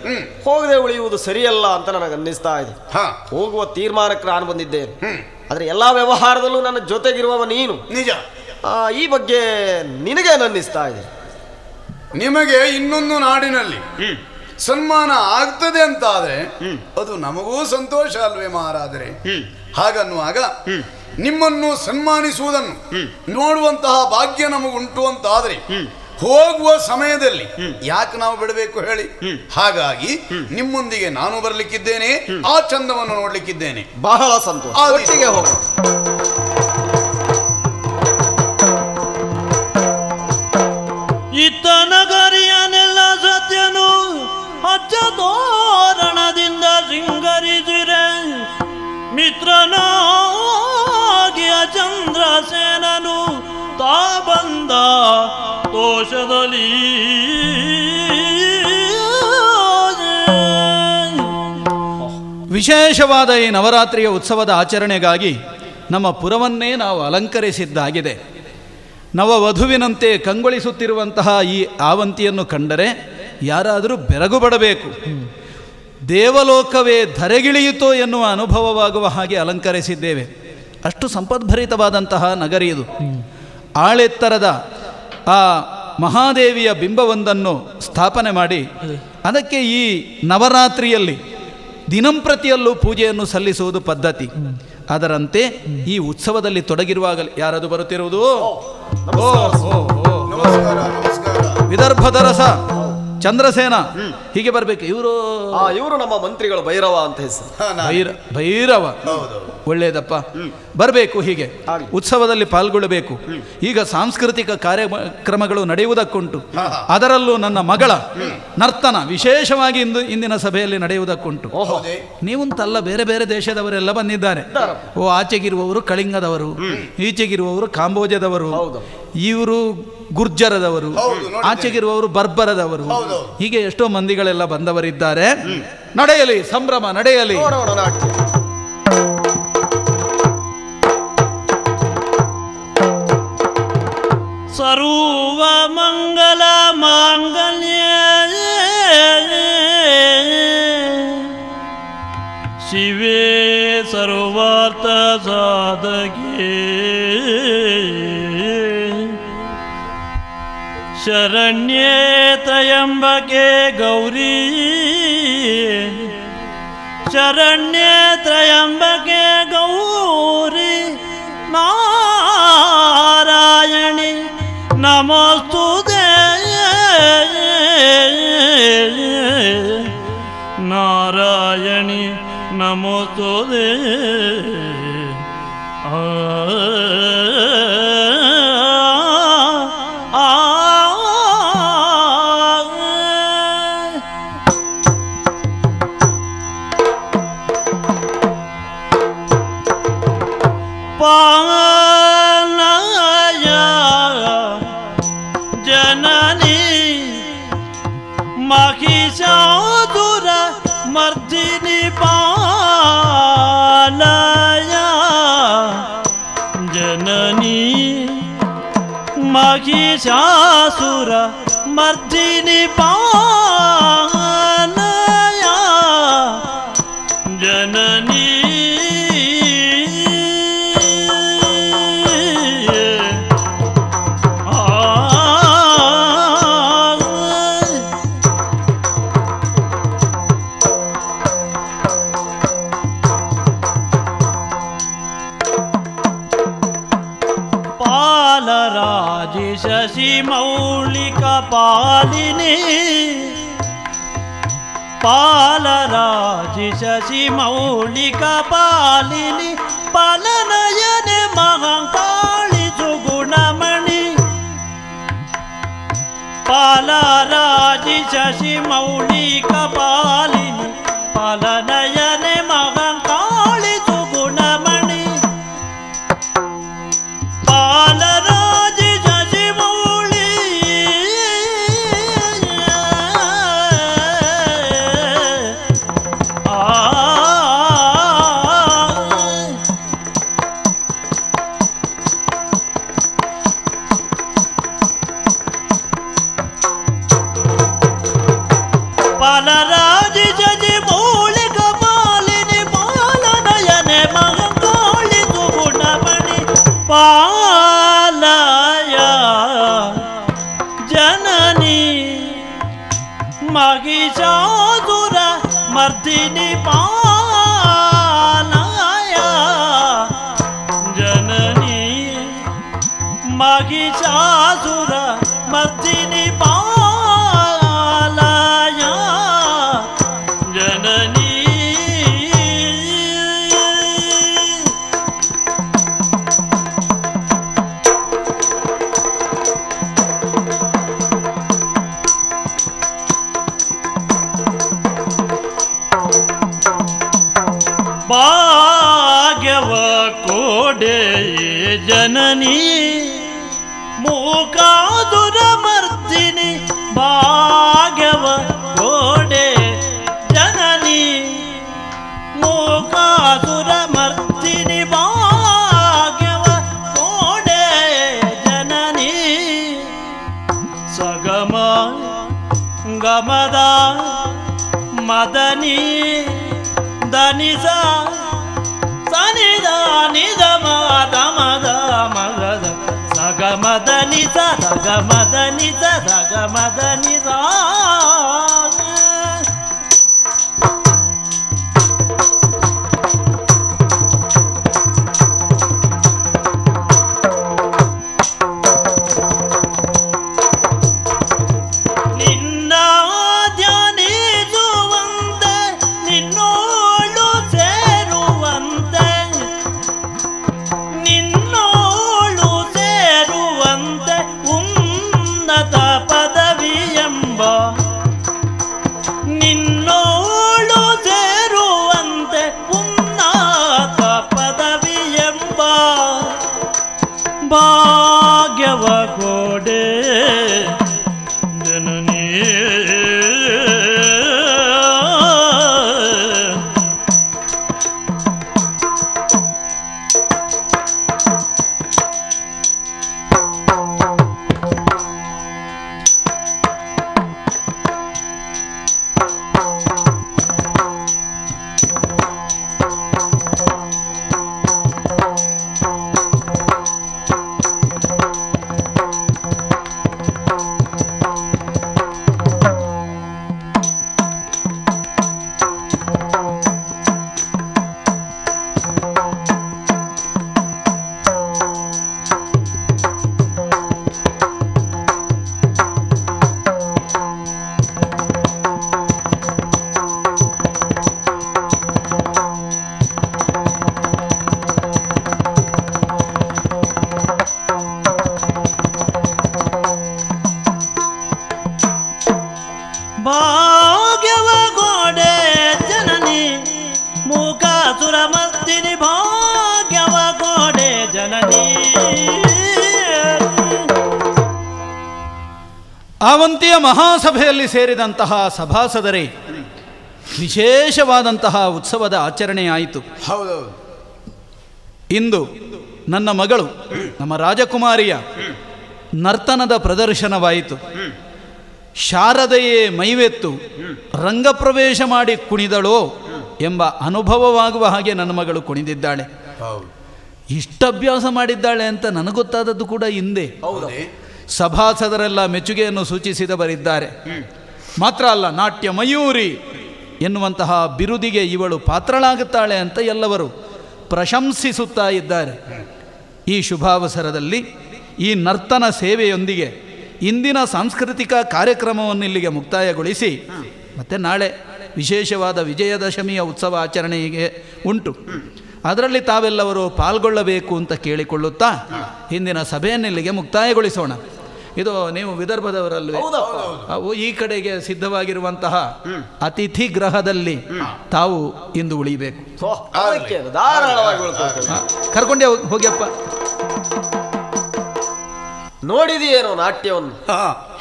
ಹೋಗದೆ ಉಳಿಯುವುದು ಸರಿಯಲ್ಲ ಅಂತ ನನಗೆ ಅನ್ನಿಸ್ತಾ ಇದೆ. ಹಾ, ಹೋಗುವ ತೀರ್ಮಾನಕ್ಕೆ ನಾನು ಬಂದಿದ್ದೇನೆ. ಆದರೆ ಎಲ್ಲಾ ವ್ಯವಹಾರದಲ್ಲೂ ನನ್ನ ಜೊತೆಗಿರುವವ ನೀನು. ನಿಜ. ಈ ಬಗ್ಗೆ ನಿನಗೆ ಅನ್ನಿಸ್ತಾ ಇದೆ? ನಿಮಗೆ ಇನ್ನೊಂದು ನಾಡಿನಲ್ಲಿ ಸನ್ಮಾನ ಆಗ್ತದೆ ಅಂತ ಆದ್ರೆ ಅದು ನಮಗೂ ಸಂತೋಷ ಅಲ್ವೇ ಮಹಾರಾಜರೇ? ಹಾಗನ್ನುವಾಗ ನಿಮ್ಮನ್ನು ಸನ್ಮಾನಿಸುವುದನ್ನು ನೋಡುವಂತಹ ಭಾಗ್ಯ ನಮಗುಂಟು ಅಂತ ಆದ್ರೆ ಹೋಗುವ ಸಮಯದಲ್ಲಿ ಯಾಕೆ ನಾವು ಬಿಡಬೇಕು ಹೇಳಿ? ಹಾಗಾಗಿ ನಿಮ್ಮೊಂದಿಗೆ ನಾನು ಬರಲಿಕ್ಕಿದ್ದೇನೆ, ಆ ಚಂದವನ್ನು ನೋಡ್ಲಿಕ್ಕಿದ್ದೇನೆ. ಬಹಳ ಸಂತೋಷ. ಒಟ್ಟಿಗೆ ಹೋಗ. ಇತ್ತ ನಗರಿಯನೆಲ್ಲ ಸತ್ಯನು ಹಚ್ಚ ತೋರಣದಿಂದ ಸಿಂಗರಿಸಿರೆ ಮಿತ್ರನಾಗಿಯ ಚಂದ್ರಸೇನನು ತಾ ಬಂದ ದೋಷದಲ್ಲಿ ವಿಶೇಷವಾದ ಈ ನವರಾತ್ರಿಯ ಉತ್ಸವದ ಆಚರಣೆಗಾಗಿ ನಮ್ಮ ಪುರವನ್ನೇ ನಾವು ಅಲಂಕರಿಸಿದ್ದಾಗಿದೆ. ನವವಧುವಿನಂತೆ ಕಂಗೊಳಿಸುತ್ತಿರುವಂತಹ ಈ ಆವಂತಿಯನ್ನು ಕಂಡರೆ ಯಾರಾದರೂ ಬೆರಗುಬಡಬೇಕು. ದೇವಲೋಕವೇ ಧರೆಗಿಳಿಯಿತೋ ಎನ್ನುವ ಅನುಭವವಾಗುವ ಹಾಗೆ ಅಲಂಕರಿಸಿದ್ದೇವೆ. ಅಷ್ಟು ಸಂಪದ್ಭರಿತವಾದಂತಹ ನಗರಿ ಇದು. ಆಳೆತ್ತರದ ಆ ಮಹಾದೇವಿಯ ಬಿಂಬವೊಂದನ್ನು ಸ್ಥಾಪನೆ ಮಾಡಿ ಅದಕ್ಕೆ ಈ ನವರಾತ್ರಿಯಲ್ಲಿ ದಿನಂಪ್ರತಿಯಲ್ಲೂ ಪೂಜೆಯನ್ನು ಸಲ್ಲಿಸುವುದು ಪದ್ಧತಿ. ಅದರಂತೆ ಈ ಉತ್ಸವದಲ್ಲಿ ತೊಡಗಿರುವಾಗ ಯಾರದು ಬರುತ್ತಿರುವುದು? ನಮಸ್ಕಾರ, ನಮಸ್ಕಾರ. ವಿದರ್ಭದ ರಸ ಚಂದ್ರಸೇನ ಹೀಗೆ ಬರಬೇಕು. ಇವರು ನಮ್ಮ ಮಂತ್ರಿಗಳು ಭೈರವ ಅಂತ ಹೆಸರು. ಭೈರವ. ಒಳ್ಳೆಯದಪ್ಪ, ಬರಬೇಕು. ಹೀಗೆ ಉತ್ಸವದಲ್ಲಿ ಪಾಲ್ಗೊಳ್ಳಬೇಕು. ಈಗ ಸಾಂಸ್ಕೃತಿಕ ಕಾರ್ಯಕ್ರಮಗಳು ನಡೆಯುವುದಕ್ಕುಂಟು. ಅದರಲ್ಲೂ ನನ್ನ ಮಗಳ ನರ್ತನ ವಿಶೇಷವಾಗಿ ಇಂದಿನ ಸಭೆಯಲ್ಲಿ ನಡೆಯುವುದಕ್ಕುಂಟು. ನೀವಂತಲ್ಲ, ಬೇರೆ ಬೇರೆ ದೇಶದವರೆಲ್ಲ ಬಂದಿದ್ದಾರೆ. ಆಚೆಗಿರುವವರು ಕಳಿಂಗದವರು, ಈಚೆಗಿರುವವರು ಕಾಂಬೋಜದವರು, ಇವರು ಗುರ್ಜರದವರು, ಆಚೆಗಿರುವವರು ಬರ್ಬರದವರು, ಹೀಗೆ ಎಷ್ಟೋ ಮಂದಿಗಳೆಲ್ಲ ಬಂದವರಿದ್ದಾರೆ. ನಡೆಯಲಿ ಸಂಭ್ರಮ, ನಡೆಯಲಿ. ಸರ್ವ ಮಂಗಲ ಮಾಂಗಲ್ಯ ಶಿವೇ ಸರ್ವಾರ್ಥ ಸಾಧಕೆ ಶರಣ್ಯೇ ತ್ರಯಂಬಕೆ ಗೌರಿ ಶರಣ್ಯೇ ತ್ರಯಂಬಕೆ ಗೌರಿ ನಾರಾಯಣಿ ನಮೋಸ್ತುತೇ ನಾರಾಯಣಿ ನಮೋಸ್ತುತೇ ಪಾಲಯ ಜನನಿ ಮಹಿಷಾಸುರ ಮರ್ದಿನಿ ಪಾಲಯ ಜನನಿ ಮಹಿಷಾಸುರ ಮರ್ದಿನಿ ಪಾಲಯ ಜನನಿ ಪಾಲರಾಜಿ ಶಶಿ ಮೌಳಿಕ ಪಾಲಿನಿ ಪಾಲರಾಜಿ ಶಶಿ ಮೌಳಿಕ ಪಾಲಿನಿ ಪಾಲನಯನೆ ಮಹಾಕಾಳಿ ಸುಗುಣಮಣಿ ಪಾಲರಾಜಿ ಶಶಿ ಮೌಳಿಕ ಪಾಲಿನಿ ಪಾಲನಯನೆ ಮಹಾಕಾಳಿ ಸುಗುಣಮಣಿ ಪಾಲರಾಜಿ ಶಶಿ ಮೌಳಿ ಪಾಲರಾಜಿ ಶಶಿ ಮೌಳಿಕ ಪಾಲಿನಿ ಪಾಲನಯನೆ ಮಹಾಕಾಳಿ ಸುಗುಣಮಣಿ ಪಾಲಯ ಜನನಿ ಮಹಿಷಾಸುರ ಮರ್ದಿನಿ ಪಾಲಯ ಜನನಿ ಮಹಿಷಾಸುರ ಮರ್ದಿನಿ ಪಾಲಯ ಜನನಿ ಭಾಗ್ಯವ ಕೋಡೆ ಜನನಿ ಮೂಕಾಸುರ ಮರ್ದಿನಿ ಭಾಗ್ಯವ ಕೋಡೆ ಜನನಿ ಮೂಕಾಸುರ ಮರ್ದಿನಿ ಭಾಗ್ಯವ ಕೋಡೆ ಜನನಿ ಸಗಮ ಗಮದ ಮದನಿ ದನಿಸ ಸನಿದ ನಿದ ಮದ ಮದ ಮಗದ ಸಗಮದ ನಿಸ ಸಗಮದ ನಿಸ ಸಗಮದ ನಿಸ ನಿನ್ನ ಧ್ಯಾನಿಸುವಂತೆ ನಿನ್ನೋಳು ಸೇರುವಂತೆ ನಿನ್ನೋಳು ಸೇರುವಂತೆ ಉನ್ನತ ಪದವಿ ಎಂಬ ಆವಂತಿಯ ಮಹಾಸಭೆಯಲ್ಲಿ ಸೇರಿದಂತಹ ಸಭಾಸದರೇ, ವಿಶೇಷವಾದಂತಹ ಉತ್ಸವದ ಆಚರಣೆಯಾಯಿತು. ಹೌದೌದು. ಇಂದು ನನ್ನ ಮಗಳು ನಮ್ಮ ರಾಜಕುಮಾರಿಯ ನರ್ತನದ ಪ್ರದರ್ಶನವಾಯಿತು. ಶಾರದೆಯೇ ಮೈವೆತ್ತು ರಂಗಪ್ರವೇಶ ಮಾಡಿ ಕುಣಿದಳೋ ಎಂಬ ಅನುಭವವಾಗುವ ಹಾಗೆ ನನ್ನ ಮಗಳು ಕುಣಿದಿದ್ದಾಳೆ. ಹೌದು. ಇಷ್ಟಭ್ಯಾಸ ಮಾಡಿದ್ದಾಳೆ ಅಂತ ನನಗೊತ್ತಾದದ್ದು ಕೂಡ ಹಿಂದೆ. ಸಭಾಸದರೆಲ್ಲ ಮೆಚ್ಚುಗೆಯನ್ನು ಸೂಚಿಸಿದವರಿದ್ದಾರೆ. ಮಾತ್ರ ಅಲ್ಲ, ನಾಟ್ಯ ಮಯೂರಿ ಎನ್ನುವಂತಹ ಬಿರುದಿಗೆ ಇವಳು ಪಾತ್ರಳಾಗುತ್ತಾಳೆ ಅಂತ ಎಲ್ಲವರು ಪ್ರಶಂಸಿಸುತ್ತಾ ಇದ್ದಾರೆ. ಈ ಶುಭಾವಸರದಲ್ಲಿ ಈ ನರ್ತನ ಸೇವೆಯೊಂದಿಗೆ ಇಂದಿನ ಸಾಂಸ್ಕೃತಿಕ ಕಾರ್ಯಕ್ರಮವನ್ನು ಇಲ್ಲಿಗೆ ಮುಕ್ತಾಯಗೊಳಿಸಿ ಮತ್ತೆ ನಾಳೆ ವಿಶೇಷವಾದ ವಿಜಯದಶಮಿಯ ಉತ್ಸವ ಆಚರಣೆಗೆ ಉಂಟು. ಅದರಲ್ಲಿ ತಾವೆಲ್ಲವರು ಪಾಲ್ಗೊಳ್ಳಬೇಕು ಅಂತ ಕೇಳಿಕೊಳ್ಳುತ್ತಾ ಹಿಂದಿನ ಸಭೆಯನ್ನು ಇಲ್ಲಿಗೆ ಮುಕ್ತಾಯಗೊಳಿಸೋಣ. ಇದು ನೀವು ವಿದರ್ಭದವರಲ್ವೇ? ಅವು ಈ ಕಡೆಗೆ ಸಿದ್ಧವಾಗಿರುವಂತಹ ಅತಿಥಿ ಗೃಹದಲ್ಲಿ ತಾವು ಇಂದು ಉಳಿಬೇಕು. ಕರ್ಕೊಂಡೆ ಹೋಗ್ಯಪ್ಪ. ನೋಡಿದೆಯೇನೋ ನಾಟ್ಯವನ್ನು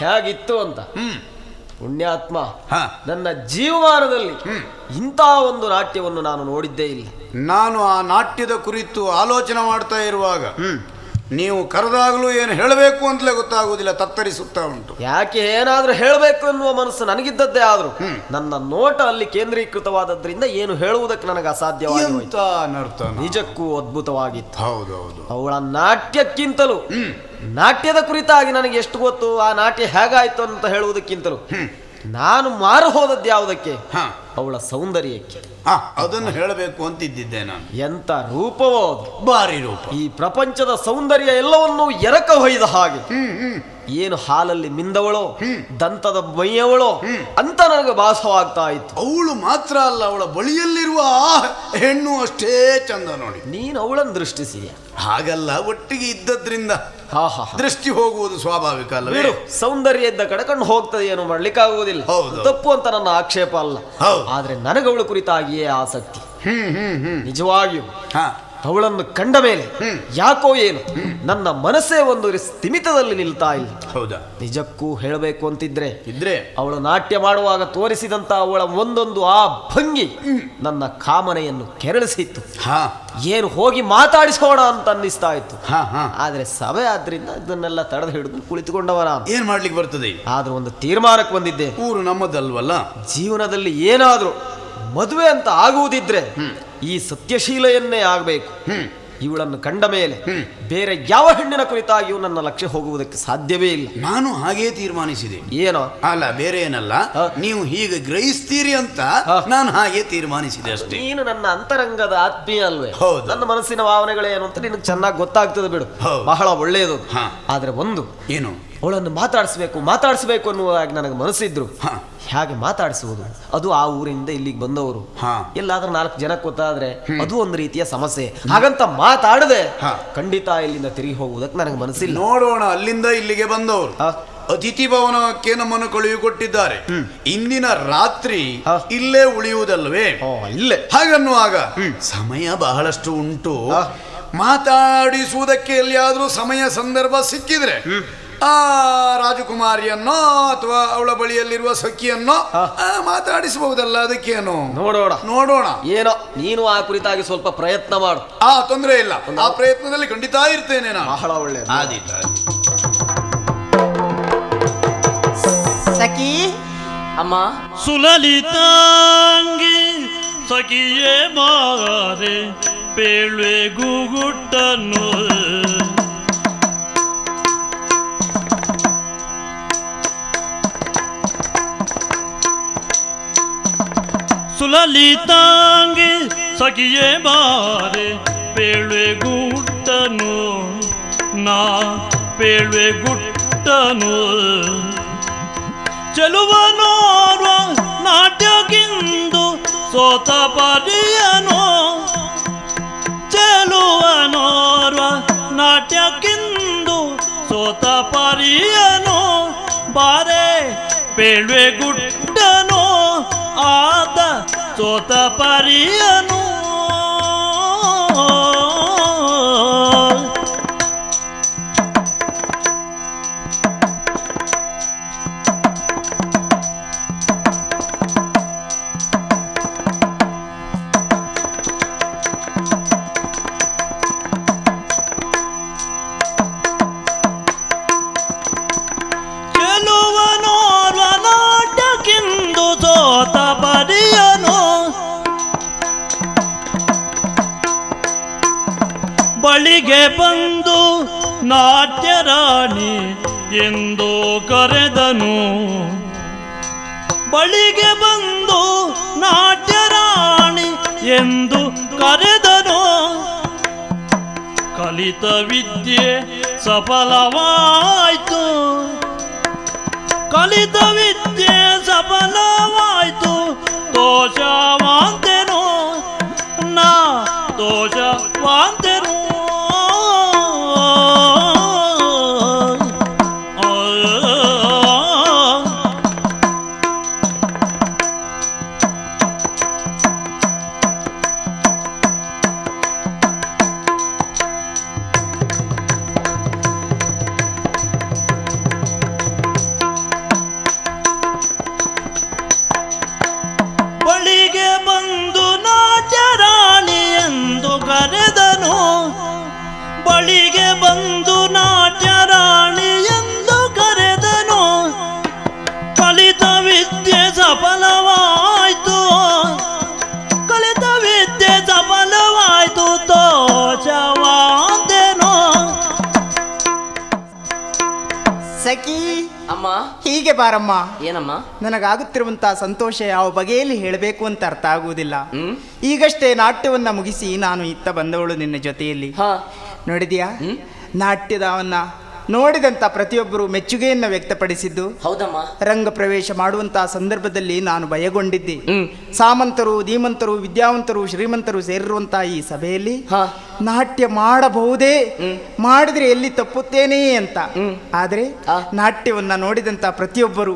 ಹೇಗಿತ್ತು ಅಂತ. ಪುಣ್ಯಾತ್ಮ, ನನ್ನ ಜೀವಮಾನದಲ್ಲಿ ಇಂಥ ಒಂದು ನಾಟ್ಯವನ್ನು ನಾನು ನೋಡಿದ್ದೇ ಇಲ್ಲ. ನಾನು ಆ ನಾಟ್ಯದ ಕುರಿತು ಆಲೋಚನೆ ಮಾಡ್ತಾ ಇರುವಾಗ ನೀವು ಕರೆದಾಗಲೂ ಏನು ಹೇಳಬೇಕು ಅಂತಲೇ ಗೊತ್ತಾಗುವುದಿಲ್ಲ, ತತ್ತರಿಸುತ್ತಾ ಉಂಟು. ಯಾಕೆ ಏನಾದ್ರೂ ಹೇಳಬೇಕು ಎನ್ನುವ ಮನಸ್ಸು ನನಗಿದ್ದದ್ದೇ ಆದ್ರೂ ನನ್ನ ನೋಟ ಅಲ್ಲಿ ಕೇಂದ್ರೀಕೃತವಾದದ್ರಿಂದ ಏನು ಹೇಳುವುದಕ್ಕೆ ನನಗೆ ಅಸಾಧ್ಯವಾಯಿತು. ನಿಜಕ್ಕೂ ಅದ್ಭುತವಾಗಿತ್ತು. ಹೌದೌದು. ಅವಳ ನಾಟ್ಯಕ್ಕಿಂತಲೂ ನಾಟ್ಯದ ಕುರಿತಾಗಿ ನನಗೆ ಎಷ್ಟು ಗೊತ್ತು, ಆ ನಾಟ್ಯ ಹೇಗಾಯ್ತು ಅಂತ ಹೇಳುವುದಕ್ಕಿಂತಲೂ ನಾನು ಮಾರು ಹೋದದ್ದು ಯಾವುದಕ್ಕೆ? ಅವಳ ಸೌಂದರ್ಯಕ್ಕೆ. ಅದನ್ನು ಹೇಳಬೇಕು ಅಂತಿದ್ದಿದ್ದೆ ನಾನು. ಎಂತ ರೂಪವೋ ಅದು, ಭಾರಿ ರೂಪ. ಈ ಪ್ರಪಂಚದ ಸೌಂದರ್ಯ ಎಲ್ಲವನ್ನೂ ಎರಕ ಹೊಯ್ದ ಹಾಗೆ. ಏನು ಹಾಲಲ್ಲಿ ಮಿಂದವಳೋ, ದಂತದ ಮೈಯವಳೋ ಅಂತ ನನಗೆ ಭಾಸವಾಗ್ತಾ ಇತ್ತು. ಅವಳು ಮಾತ್ರ ಅಲ್ಲ, ಅವಳ ಬಳಿಯಲ್ಲಿರುವ ಆ ಹೆಣ್ಣು ಅಷ್ಟೇ ಚಂದ ನೋಡಿ. ನೀನು ಅವಳನ್ನು ದೃಷ್ಟಿಸಿದ್ಯಾ? ಹಾಗಲ್ಲ, ಒಟ್ಟಿಗೆ ಇದ್ದದ್ರಿಂದ ದೃಷ್ಟಿ ಹೋಗುವುದು ಸ್ವಾಭಾವಿಕ ಅಲ್ಲ. ಸೌಂದರ್ಯ ಇದ್ದ ಕಡೆ ಕಣ್ಣು ಹೋಗ್ತದೆ, ಏನು ಮಾಡ್ಲಿಕ್ಕಾಗುವುದಿಲ್ಲ. ತಪ್ಪು ಅಂತ ನನ್ನ ಆಕ್ಷೇಪ ಅಲ್ಲ. ಆದ್ರೆ ನನಗವಳ ಕುರಿತಾಗಿಯೇ ಆಸಕ್ತಿ. ನಿಜವಾಗಿಯೂ ಅವಳನ್ನು ಕಂಡ ಮೇಲೆ ಯಾಕೋ ಏನು ನನ್ನ ಮನಸ್ಸೇ ಒಂದು ಸ್ಥಿಮಿತದಲ್ಲಿ ನಿಲ್ತಾ ಇಲ್ಲ. ಹೌದಾ? ನಿಜಕ್ಕೂ ಹೇಳಬೇಕು ಅಂತಿದ್ರೆ ಇದ್ರೆ ಅವಳು ನಾಟ್ಯ ಮಾಡುವಾಗ ತೋರಿಸಿದಂತ ಅವಳ ಒಂದೊಂದು ಆ ಭಂಗಿ ನನ್ನ ಕಾಮನೆಯನ್ನು ಕೆರಳಿಸಿತ್ತು. ಏನು ಹೋಗಿ ಮಾತಾಡಿಸೋಣ ಅಂತ ಅನ್ನಿಸ್ತಾ ಇತ್ತು. ಆದ್ರೆ ಸಭೆ ಆದ್ರಿಂದ ಇದನ್ನೆಲ್ಲ ತಡೆದು ಹಿಡಿದು ಕುಳಿತುಕೊಂಡವರ ಏನ್ ಮಾಡ್ಲಿಕ್ಕೆ ಬರ್ತದೆ. ಆದ್ರೂ ಒಂದು ತೀರ್ಮಾನಕ್ಕೆ ಬಂದಿದ್ದೆ. ಊರು ನಮ್ಮದಲ್ವಲ್ಲ. ಜೀವನದಲ್ಲಿ ಏನಾದ್ರೂ ಮದುವೆ ಅಂತ ಆಗುವುದಿದ್ರೆ ಈ ಸತ್ಯಶೀಲೆಯನ್ನೇ ಆಗಬೇಕು. ಇವಳನ್ನು ಕಂಡ ಮೇಲೆ ಬೇರೆ ಯಾವ ಹೆಣ್ಣಿನ ಕುರಿತಾಗಿಯೂ ನನ್ನ ಲಕ್ಷ್ಯ ಹೋಗುವುದಕ್ಕೆ ಸಾಧ್ಯವೇ ಇಲ್ಲ. ನಾನು ಹಾಗೇ ತೀರ್ಮಾನಿಸಿದೆ. ಏನೋ ಅಲ್ಲ, ಬೇರೆ ಏನಲ್ಲ, ನೀವು ಹೀಗೆ ಗ್ರಹಿಸ್ತೀರಿ ಅಂತ ನಾನು ಹಾಗೆ ತೀರ್ಮಾನಿಸಿದೆ ಅಷ್ಟೇ. ನೀನು ನನ್ನ ಅಂತರಂಗದ ಆತ್ಮೀಯ ಅಲ್ವೇ? ಹೌದು. ನನ್ನ ಮನಸ್ಸಿನ ಭಾವನೆಗಳೇನು ಅಂತ ನಿನಗೆ ಚೆನ್ನಾಗಿ ಗೊತ್ತಾಗ್ತದೆ ಬಿಡು. ಬಹಳ ಒಳ್ಳೆಯದು. ಆದ್ರೆ ಒಂದು ಏನು, ಅವಳನ್ನು ಮಾತಾಡಿಸ್ಬೇಕು ಅನ್ನುವಾಗಿ ನನಗೆ ಮನಸ್ಸಿದ್ರು. ಹೇಗೆ ಮಾತಾಡಿಸುವುದು? ಅದು ಆ ಊರಿನಿಂದ ಇಲ್ಲಿಗೆ ಬಂದವರು. ಎಲ್ಲಾದ್ರೂ 4 ಜನಕ್ಕೆ ಗೊತ್ತಾದ್ರೆ ಅದು ಒಂದು ರೀತಿಯ ಸಮಸ್ಯೆ. ಹಾಗಂತ ಮಾತಾಡದೆ ಖಂಡಿತ ಇಲ್ಲಿಂದ ತಿರುಗಿ ಹೋಗುವುದಕ್ಕೆ ನನಗೆ ಮನಸ್ಸಿಲ್ಲ. ನೋಡೋಣ, ಅಲ್ಲಿಂದ ಇಲ್ಲಿಗೆ ಬಂದವರು ಅತಿಥಿ ಭವನಕ್ಕೆ ನಮ್ಮನ್ನು ಕಳುಹಿಕೊಟ್ಟಿದ್ದಾರೆ. ಇಂದಿನ ರಾತ್ರಿ ಇಲ್ಲೇ ಉಳಿಯುವುದಲ್ವೇ? ಇಲ್ಲೇ. ಹಾಗನ್ನುವಾಗ ಸಮಯ ಬಹಳಷ್ಟು ಉಂಟು. ಮಾತಾಡಿಸುವುದಕ್ಕೆ ಎಲ್ಲಿಯಾದ್ರೂ ಸಮಯ ಸಂದರ್ಭ ಸಿಕ್ಕಿದ್ರೆ ಆ ರಾಜಕುಮಾರಿಯನ್ನೋ ಅಥವಾ ಅವಳ ಬಳಿಯಲ್ಲಿರುವ ಸಖಿಯನ್ನೋ ಮಾತಾಡಿಸಬಹುದಲ್ಲ. ಅದಕ್ಕೇನು, ನೋಡೋಣ. ಏನೋ ನೀನು ಆ ಕುರಿತಾಗಿ ಸ್ವಲ್ಪ ಪ್ರಯತ್ನ ಮಾಡು. ತೊಂದರೆ ಇಲ್ಲ, ಆ ಪ್ರಯತ್ನದಲ್ಲಿ ಖಂಡಿತ ಇರ್ತೇನೆ ನಾನು. ಬಹಳ ಒಳ್ಳೆಯದು. ಸಖಿ ಅಮ್ಮ. ಸುಲಲಿತಾಂಗಿ ಸಖಿಯೇ ಮಾರೆ ಪೇಳುವೆ ಗೂಗುಟ್ಟನು ಸುಲಲಿತಾಂಗಿ ಸಖಿಯೇ ಮಾರೆ ಪೇಳುವೆ ಗುಟ್ಟನು ನಾ ಪೇಳುವೆ ಗುಟ್ಟನು ಚೆಲುವನೋರ್ವ ನಾಟ್ಯಕ್ಕಿಂದು ಸೋತ ಪರಿಯನು ಚೆಲುವನೋರ್ವ ನಾಟ್ಯಕ್ಕಿಂದು ಸೋತ ಪರಿಯನು ಬಾರೆ ಪೇಳುವೆ ಗುಟ್ಟನು ಆದ ಸೋತ ಪರಿಯನು ಬಳಿಗೆ ಬಂದು ನಾಟ್ಯ ರಾಣಿ ಎಂದು ಕರೆದನು. ಬಳಿಗೆ ಬಂದು ನಾಟ್ಯ ರಾಣಿ ಎಂದು ಕರೆದನು. ಕಲಿತ ವಿದ್ಯೆ ಸಫಲವಾಯ್ತು, ಕಲಿತ ವಿದ್ಯೆ ಸಫಲವಾಯ್ತು. ದೋಷವಾಂತೆನು ನಾ ದೋಷವಾಂತೆನು. ಬಳಿಗೆ ಬಂದು ನಾಟ್ಯ ರಾಣಿ ಎಂದು ಕರೆದನು. ಬಳಿಗೆ ಬಂದು ನಾಟ್ಯ ರಾಣಿ ಎಂದು ಕರೆದನು. ಕಲಿತ ವಿದ್ಯೆ ಸಫಲವಾಯ್ತು, ಕಲಿತ ವಿದ್ಯೆ ಸಫಲವಾಯ್ತು. ದೋಷವಾದೆನೋ. ಸಖಿ, ಅಮ್ಮ, ಹೀಗೆ ಬಾರಮ್ಮ. ಏನಮ್ಮ? ನನಗಾಗುತ್ತಿರುವಂತಹ ಸಂತೋಷ ಯಾವ ಬಗೆಯಲ್ಲಿ ಹೇಳಬೇಕು ಅಂತ ಅರ್ಥ ಆಗುವುದಿಲ್ಲ. ಈಗಷ್ಟೇ ನಾಟ್ಯವನ್ನ ಮುಗಿಸಿ ನಾನು ಇತ್ತ ಬಂದವಳು ನಿನ್ನ ಜೊತೆಯಲ್ಲಿ. ನೋಡಿದ್ಯಾ, ನಾಟ್ಯದವನ್ನ ನೋಡಿದಂತ ಪ್ರತಿಯೊಬ್ಬರು ಮೆಚ್ಚುಗೆಯನ್ನ ವ್ಯಕ್ತಪಡಿಸಿದ್ದು. ಹೌದಮ್ಮ. ರಂಗ ಪ್ರವೇಶ ಮಾಡುವಂತಹ ಸಂದರ್ಭದಲ್ಲಿ ನಾನು ಭಯಗೊಂಡಿದ್ದೆ. ಸಾಮಂತರು, ಧೀಮಂತರು, ವಿದ್ಯಾವಂತರು, ಶ್ರೀಮಂತರು ಸೇರಿರುವಂತಹ ಈ ಸಭೆಯಲ್ಲಿ ನಾಟ್ಯ ಮಾಡಬಹುದೇ, ಮಾಡಿದ್ರೆ ಎಲ್ಲಿ ತಪ್ಪುತ್ತೇನೆ ಅಂತ. ಆದ್ರೆ ನಾಟ್ಯವನ್ನ ನೋಡಿದಂತ ಪ್ರತಿಯೊಬ್ಬರು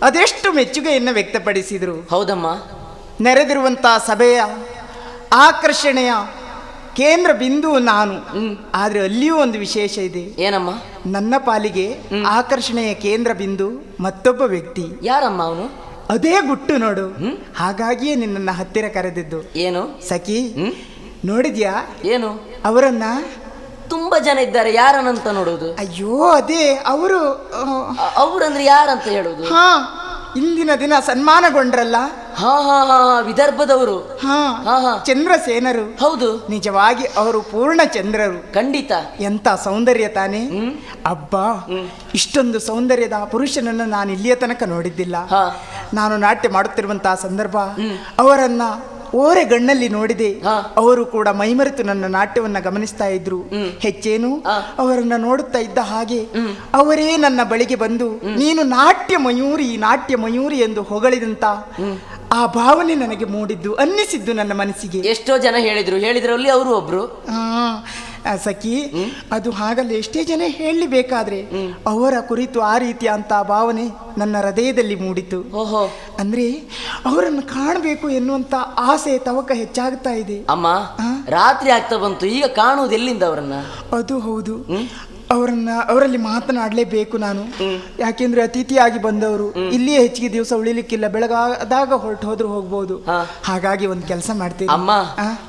ಅದೆಷ್ಟು ಮೆಚ್ಚುಗೆಯನ್ನ ವ್ಯಕ್ತಪಡಿಸಿದ್ರು. ಹೌದಮ್ಮ. ನೆರೆದಿರುವಂತಹ ಸಭೆಯ ಆಕರ್ಷಣೆಯ ಕೇಂದ್ರ ಬಿಂದು ನಾನು. ಆದ್ರೆ ಅಲ್ಲಿಯೂ ಒಂದು ವಿಶೇಷ ಇದೆ. ಏನಮ್ಮ? ನನ್ನ ಪಾಲಿಗೆ ಆಕರ್ಷಣೆಯ ಕೇಂದ್ರ ಬಿಂದು ಮತ್ತೊಬ್ಬ ವ್ಯಕ್ತಿ. ಯಾರಮ್ಮ ಅವನು? ಅದೇ ಗುಟ್ಟು ನೋಡು. ಹಾಗಾಗಿಯೇ ನಿನ್ನನ್ನ ಹತ್ತಿರ ಕರೆದಿದ್ದು. ಏನು ಸಖಿ, ನೋಡಿದ್ಯಾ ಏನು? ಅವರನ್ನ ತುಂಬಾ ಜನ ಇದ್ದಾರೆ, ಯಾರನ್ನಂತ ನೋಡುವುದು? ಅಯ್ಯೋ, ಅದೇ ಅವರು. ಅವ್ರಂದ್ರೆ ಯಾರಂತ ಹೇಳುವುದು? ಹಾ, ಇಂದಿನ ದಿನ ಸನ್ಮಾನಗೊಂಡ್ರಲ್ಲ. ಹಾ ಹಾ ಹಾ, ವಿದರ್ಭದವರು. ಹಾ, ಚಂದ್ರಸೇನರು. ಹೌದು, ನಿಜವಾಗಿ ಅವರು ಪೂರ್ಣ ಚಂದ್ರರು. ಖಂಡಿತ. ಎಂತ ಸೌಂದರ್ಯ ತಾನೇ. ಅಬ್ಬಾ, ಇಷ್ಟೊಂದು ಸೌಂದರ್ಯದ ಪುರುಷನನ್ನು ನಾನು ಇಲ್ಲಿಯ ತನಕ ನೋಡಿದ್ದಿಲ್ಲ. ನಾನು ನಾಟ್ಯ ಮಾಡುತ್ತಿರುವಂತಹ ಸಂದರ್ಭ ಅವರನ್ನ ಓರೆಗಣ್ಣಲ್ಲಿ ನೋಡಿದೆ. ಅವರು ಕೂಡ ಮೈಮರೆತು ನನ್ನ ನಾಟ್ಯವನ್ನ ಗಮನಿಸ್ತಾ ಇದ್ರು. ಹೆಚ್ಚೇನು, ಅವರನ್ನ ನೋಡುತ್ತಾ ಇದ್ದ ಹಾಗೆ ಅವರೇ ನನ್ನ ಬಳಿಗೆ ಬಂದು ನೀನು ನಾಟ್ಯ ಮಯೂರಿ, ನಾಟ್ಯ ಮಯೂರಿ ಎಂದು ಹೊಗಳಿದಂತ ಆ ಭಾವನೆ ನನಗೆ ಮೂಡಿದ್ದು, ಅನ್ನಿಸಿದ್ದು ನನ್ನ ಮನಸ್ಸಿಗೆ. ಎಷ್ಟೋ ಜನ ಹೇಳಿದ್ರಲ್ಲಿ ಅವರು ಒಬ್ರು. ಸಖಿ, ಅದು ಹಾಗಲ್ಲ. ಎಷ್ಟೇ ಜನ ಹೇಳಬೇಕಾದ್ರೆ ಅವರ ಕುರಿತು ಆ ರೀತಿಯ ಅಂತ ಭಾವನೆ ನನ್ನ ಹೃದಯದಲ್ಲಿ ಮೂಡಿತು. ಓಹೋ, ಅಂದ್ರೆ ಅವರನ್ನು ಕಾಣಬೇಕು ಎನ್ನುವಂತ ಆಸೆ ತವಕ ಹೆಚ್ಚಾಗ್ತಾ ಇದೆ. ಅಮ್ಮ, ರಾತ್ರಿ ಆಗ್ತಾ ಬಂತು, ಈಗ ಕಾಣುವುದು ಎಲ್ಲಿಂದ ಅವರನ್ನ? ಅದು ಹೌದು. ಅವರಲ್ಲಿ ಮಾತನಾಡಲೇಬೇಕು ನಾನು. ಯಾಕೆಂದ್ರೆ ಅತಿಥಿಯಾಗಿ ಬಂದವರು, ಇಲ್ಲಿಯೇ ಹೆಚ್ಚಿಗೆ ದಿವಸ ಉಳಿಲಿಕ್ಕಿಲ್ಲ. ಬೆಳಗಾದಾಗ ಹೊರಟು ಹೋದ್ರು ಹೋಗ್ಬೋದು. ಹಾಗಾಗಿ ಒಂದು ಕೆಲಸ ಮಾಡ್ತೀವಿ. ಅಮ್ಮ,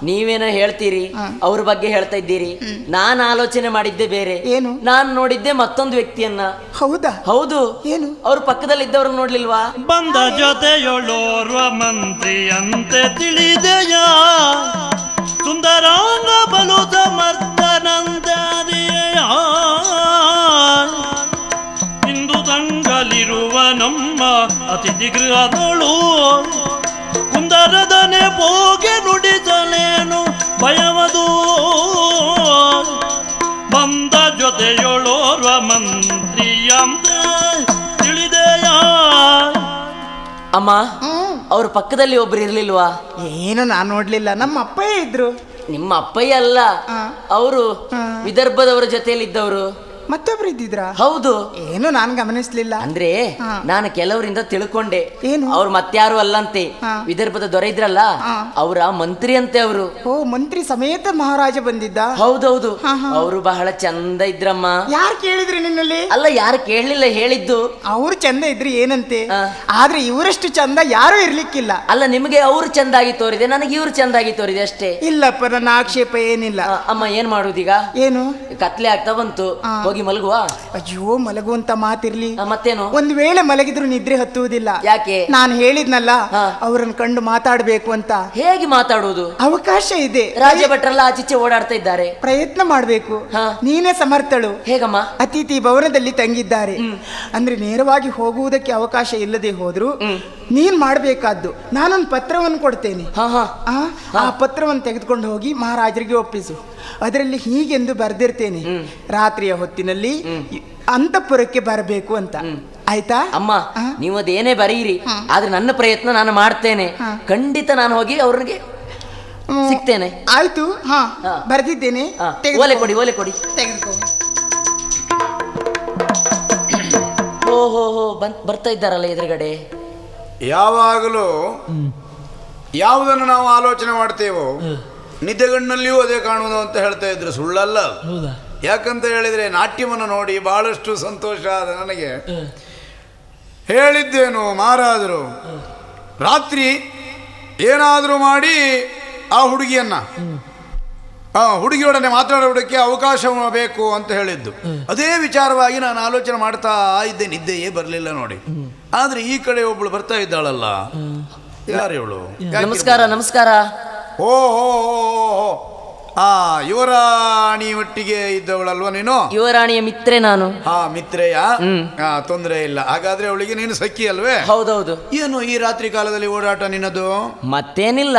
ನೀವೇನೋ ಹೇಳ್ತೀರಿ, ಅವ್ರ ಬಗ್ಗೆ ಹೇಳ್ತಾ ಇದ್ದೀರಿ. ನಾನು ಆಲೋಚನೆ ಮಾಡಿದ್ದೆ ಬೇರೆ. ಏನು? ನಾನು ನೋಡಿದ್ದೆ ಮತ್ತೊಂದು ವ್ಯಕ್ತಿಯನ್ನ. ಹೌದಾ? ಹೌದು. ಏನು? ಅವ್ರ ಪಕ್ಕದಲ್ಲಿ ಇದ್ದವ್ರು ನೋಡ್ಲಿಲ್ವಾ? ಬಂದ ಜೊತೆಯೊಳೋರ್ವ ಮಂತ್ರಿಯಂತೆ ತಿಳಿದೆಯ, ಸುಂದರಾಂಗ ಬಲು ಸಮರ್ಥನಂದರಿಯ. ಇಂದು ತಂಗಲಿರುವ ನಮ್ಮ ಅತಿಥಿ ಗೃಹದಳು ಕುಂದರದನೆ ಹೋಗಿ ನುಡಿಸಲೇನು ಭಯವದು. ಬಂದ ಜೊತೆಯೊಳೋರ್ವ ಮಂತ್ರಿಯಂತೆ ತಿಳಿದೆಯ. ಅಮ್ಮ, ಅವ್ರ ಪಕ್ಕದಲ್ಲಿ ಒಬ್ರು ಇರ್ಲಿಲ್ವಾ? ಏನು, ನಾನು ನೋಡ್ಲಿಲ್ಲ. ನಮ್ಮ ಅಪ್ಪಯ್ಯ ಇದ್ರು. ನಿಮ್ಮ ಅಪ್ಪಯ್ಯ ಅಲ್ಲ, ಅವರು ವಿದರ್ಭದವರ ಜೊತೆಯಲ್ಲಿ ಇದ್ದವರು. ಮತ್ತೊಬ್ರು ಇದ್ದಿದ್ರಾ? ಹೌದು. ಏನು, ನಾನು ಗಮನಿಸ್ಲಿಲ್ಲ. ಅಂದ್ರೆ ನಾನು ಕೆಲವರಿಂದ ತಿಳ್ಕೊಂಡೆ. ಏನು? ಅವ್ರು ಮತ್ಯಾರು ಅಲ್ಲಂತೆ, ವಿದರ್ಭದ ದೊರೆ ಇದ್ರಲ್ಲ ಅವರ ಮಂತ್ರಿ ಅಂತೆ ಅವರು. ಓ, ಮಂತ್ರಿ ಸಮೇತ ಮಹಾರಾಜ ಬಂದಿದ್ದ? ಹೌದೌದು. ಅವರು ಬಹಳ ಚಂದ ಇದ್ರಮ್ಮ. ಯಾರು ಕೇಳಿದ್ರಿ ನಿನ್ನಲ್ಲಿ? ಅಲ್ಲ, ಯಾರು ಕೇಳಲಿಲ್ಲ, ಹೇಳಿದ್ದು. ಅವ್ರು ಚಂದ ಇದ್ರಿ ಏನಂತೆ, ಆದ್ರೆ ಇವರಷ್ಟು ಚಂದ ಯಾರು ಇರ್ಲಿಕ್ಕಿಲ್ಲ. ಅಲ್ಲ, ನಿಮಗೆ ಅವ್ರು ಚಂದಾಗಿ ತೋರಿದೆ, ನನಗೆ ಇವ್ರು ಚಂದಾಗಿ ತೋರಿದೆ ಅಷ್ಟೇ. ಇಲ್ಲಪ್ಪ, ನನ್ನ ಆಕ್ಷೇಪ ಏನಿಲ್ಲ. ಅಮ್ಮ, ಏನ್ ಮಾಡುದೀಗ? ಏನು? ಕತ್ಲೆ ಆಗ್ತಾ ಬಂತು, ಹೋಗಿ ಮಲಗುವ. ಅಯ್ಯೋ ಮಲಗುವಂತ ಮಾತಿರ್ಲಿ, ಮತ್ತೇನು? ಒಂದ್ ವೇಳೆ ಮಲಗಿದ್ರು ನಿದ್ರೆ ಹತ್ತುವುದಿಲ್ಲ. ಯಾಕೆ? ನಾನು ಹೇಳಿದ್ನಲ್ಲ ಹಾ. ಅವರನ್ನು ಕಂಡು ಮಾತಾಡ್ಬೇಕು ಅಂತ. ಹೇಗೆ ಮಾತಾಡುವುದು? ಅವಕಾಶ ಇದೆ, ರಾಜ್ಯ ಭಟ್ರೆಲ್ಲ ಆಚೀಚೆ ಓಡಾಡ್ತಾ ಇದ್ದಾರೆ. ಪ್ರಯತ್ನ ಮಾಡ್ಬೇಕು. ಹಾ. ನೀನೇ ಸಮರ್ಥಳು. ಹೇಗಮ್ಮ? ಅತಿಥಿ ಭವನದಲ್ಲಿ ತಂಗಿದ್ದಾರೆ ಅಂದ್ರೆ ನೇರವಾಗಿ ಹೋಗುವುದಕ್ಕೆ ಅವಕಾಶ ಇಲ್ಲದೆ ಹೋದ್ರು ನೀನ್ ಮಾಡ್ಬೇಕಾದ್ದು, ನಾನೊಂದು ಪತ್ರವನ್ನು ಕೊಡ್ತೇನೆ. ಹಾ ಹಾ ಆ ಪತ್ರವನ್ನು ತೆಗೆದುಕೊಂಡು ಹೋಗಿ ಮಹಾರಾಜರಿಗೆ ಒಪ್ಪಿಸು. ಅದರಲ್ಲಿ ಹೀಗೆಂದು ಬರೆದಿರ್ತೇನೆ, ರಾತ್ರಿಯ ಹೊತ್ತಿನಲ್ಲಿ ಅಂತಃಪುರಕ್ಕೆ ಬರಬೇಕು ಅಂತ. ಆಯ್ತಾ ಅಮ್ಮ? ನೀವು ಅದೇನೇ ಬರೀರಿ, ಆದ್ರೆ ನನ್ನ ಪ್ರಯತ್ನ ನಾನು ಮಾಡ್ತೇನೆ. ಖಂಡಿತ ನಾನು ಹೋಗಿ ಅವ್ರಿಗೆ ಸಿಗ್ತೇನೆ. ಆಯ್ತು. ಬರೆದಿದ್ದೇನೆ. ಓಲೆ ಕೊಡಿ, ಓಲೆ ಕೊಡಿ. ತೆಗೆದುಕೋ. ಓಹೋ ಬರ್ತಾ ಇದ್ದಾರಲ್ಲ ಎದುರುಗಡೆ. ಯಾವಾಗಲೂ ಯಾವುದನ್ನು ನಾವು ಆಲೋಚನೆ ಮಾಡ್ತೇವೋ ನಿದ್ದೆಗಣ್ಣಲ್ಲಿಯೂ ಅದೇ ಕಾಣುವುದು ಅಂತ ಹೇಳ್ತಾ ಇದ್ರು, ಸುಳ್ಳಲ್ಲ. ಯಾಕಂತ ಹೇಳಿದರೆ ನಾಟ್ಯವನ್ನು ನೋಡಿ ಬಹಳಷ್ಟು ಸಂತೋಷ ಆದ ನನಗೆ. ಹೇಳಿದ್ದೇನು ಮಹಾರಾಜರು, ರಾತ್ರಿ ಏನಾದರೂ ಮಾಡಿ ಆ ಹುಡುಗಿಯೊಡನೆ ಮಾತಾಡೋದಕ್ಕೆ ಅವಕಾಶ ಬೇಕು ಅಂತ ಹೇಳಿದ್ದು. ಅದೇ ವಿಚಾರವಾಗಿ ನಾನು ಆಲೋಚನೆ ಮಾಡ್ತಾ ಇದ್ದೆ, ನಿದ್ದೆಯೇ ಬರಲಿಲ್ಲ ನೋಡಿ. ಆದ್ರೆ ಈ ಕಡೆ ಒಬ್ಬಳು ಬರ್ತಾ ಇದ್ದಾಳಲ್ಲ, ಯಾರು ಇವಳು? ನಮಸ್ಕಾರ. ನಮಸ್ಕಾರ. ಓಹೋ, ಯುವರಾಣಿ ಒಟ್ಟಿಗೆ ಇದ್ದವಳಲ್ವಾ ನೀನು? ಯುವರಾಣಿಯ ಮಿತ್ರೆ ನಾನು. ಮಿತ್ರೆಯ? ತೊಂದರೆ ಇಲ್ಲ. ಹಾಗಾದ್ರೆ ಅವಳಿಗೆ ನೀನು ಸಖಿ ಅಲ್ವೇ? ಹೌದೌದು. ಏನು ಈ ರಾತ್ರಿ ಕಾಲದಲ್ಲಿ ಓಡಾಟ ನಿನ್ನದು? ಮತ್ತೇನಿಲ್ಲ,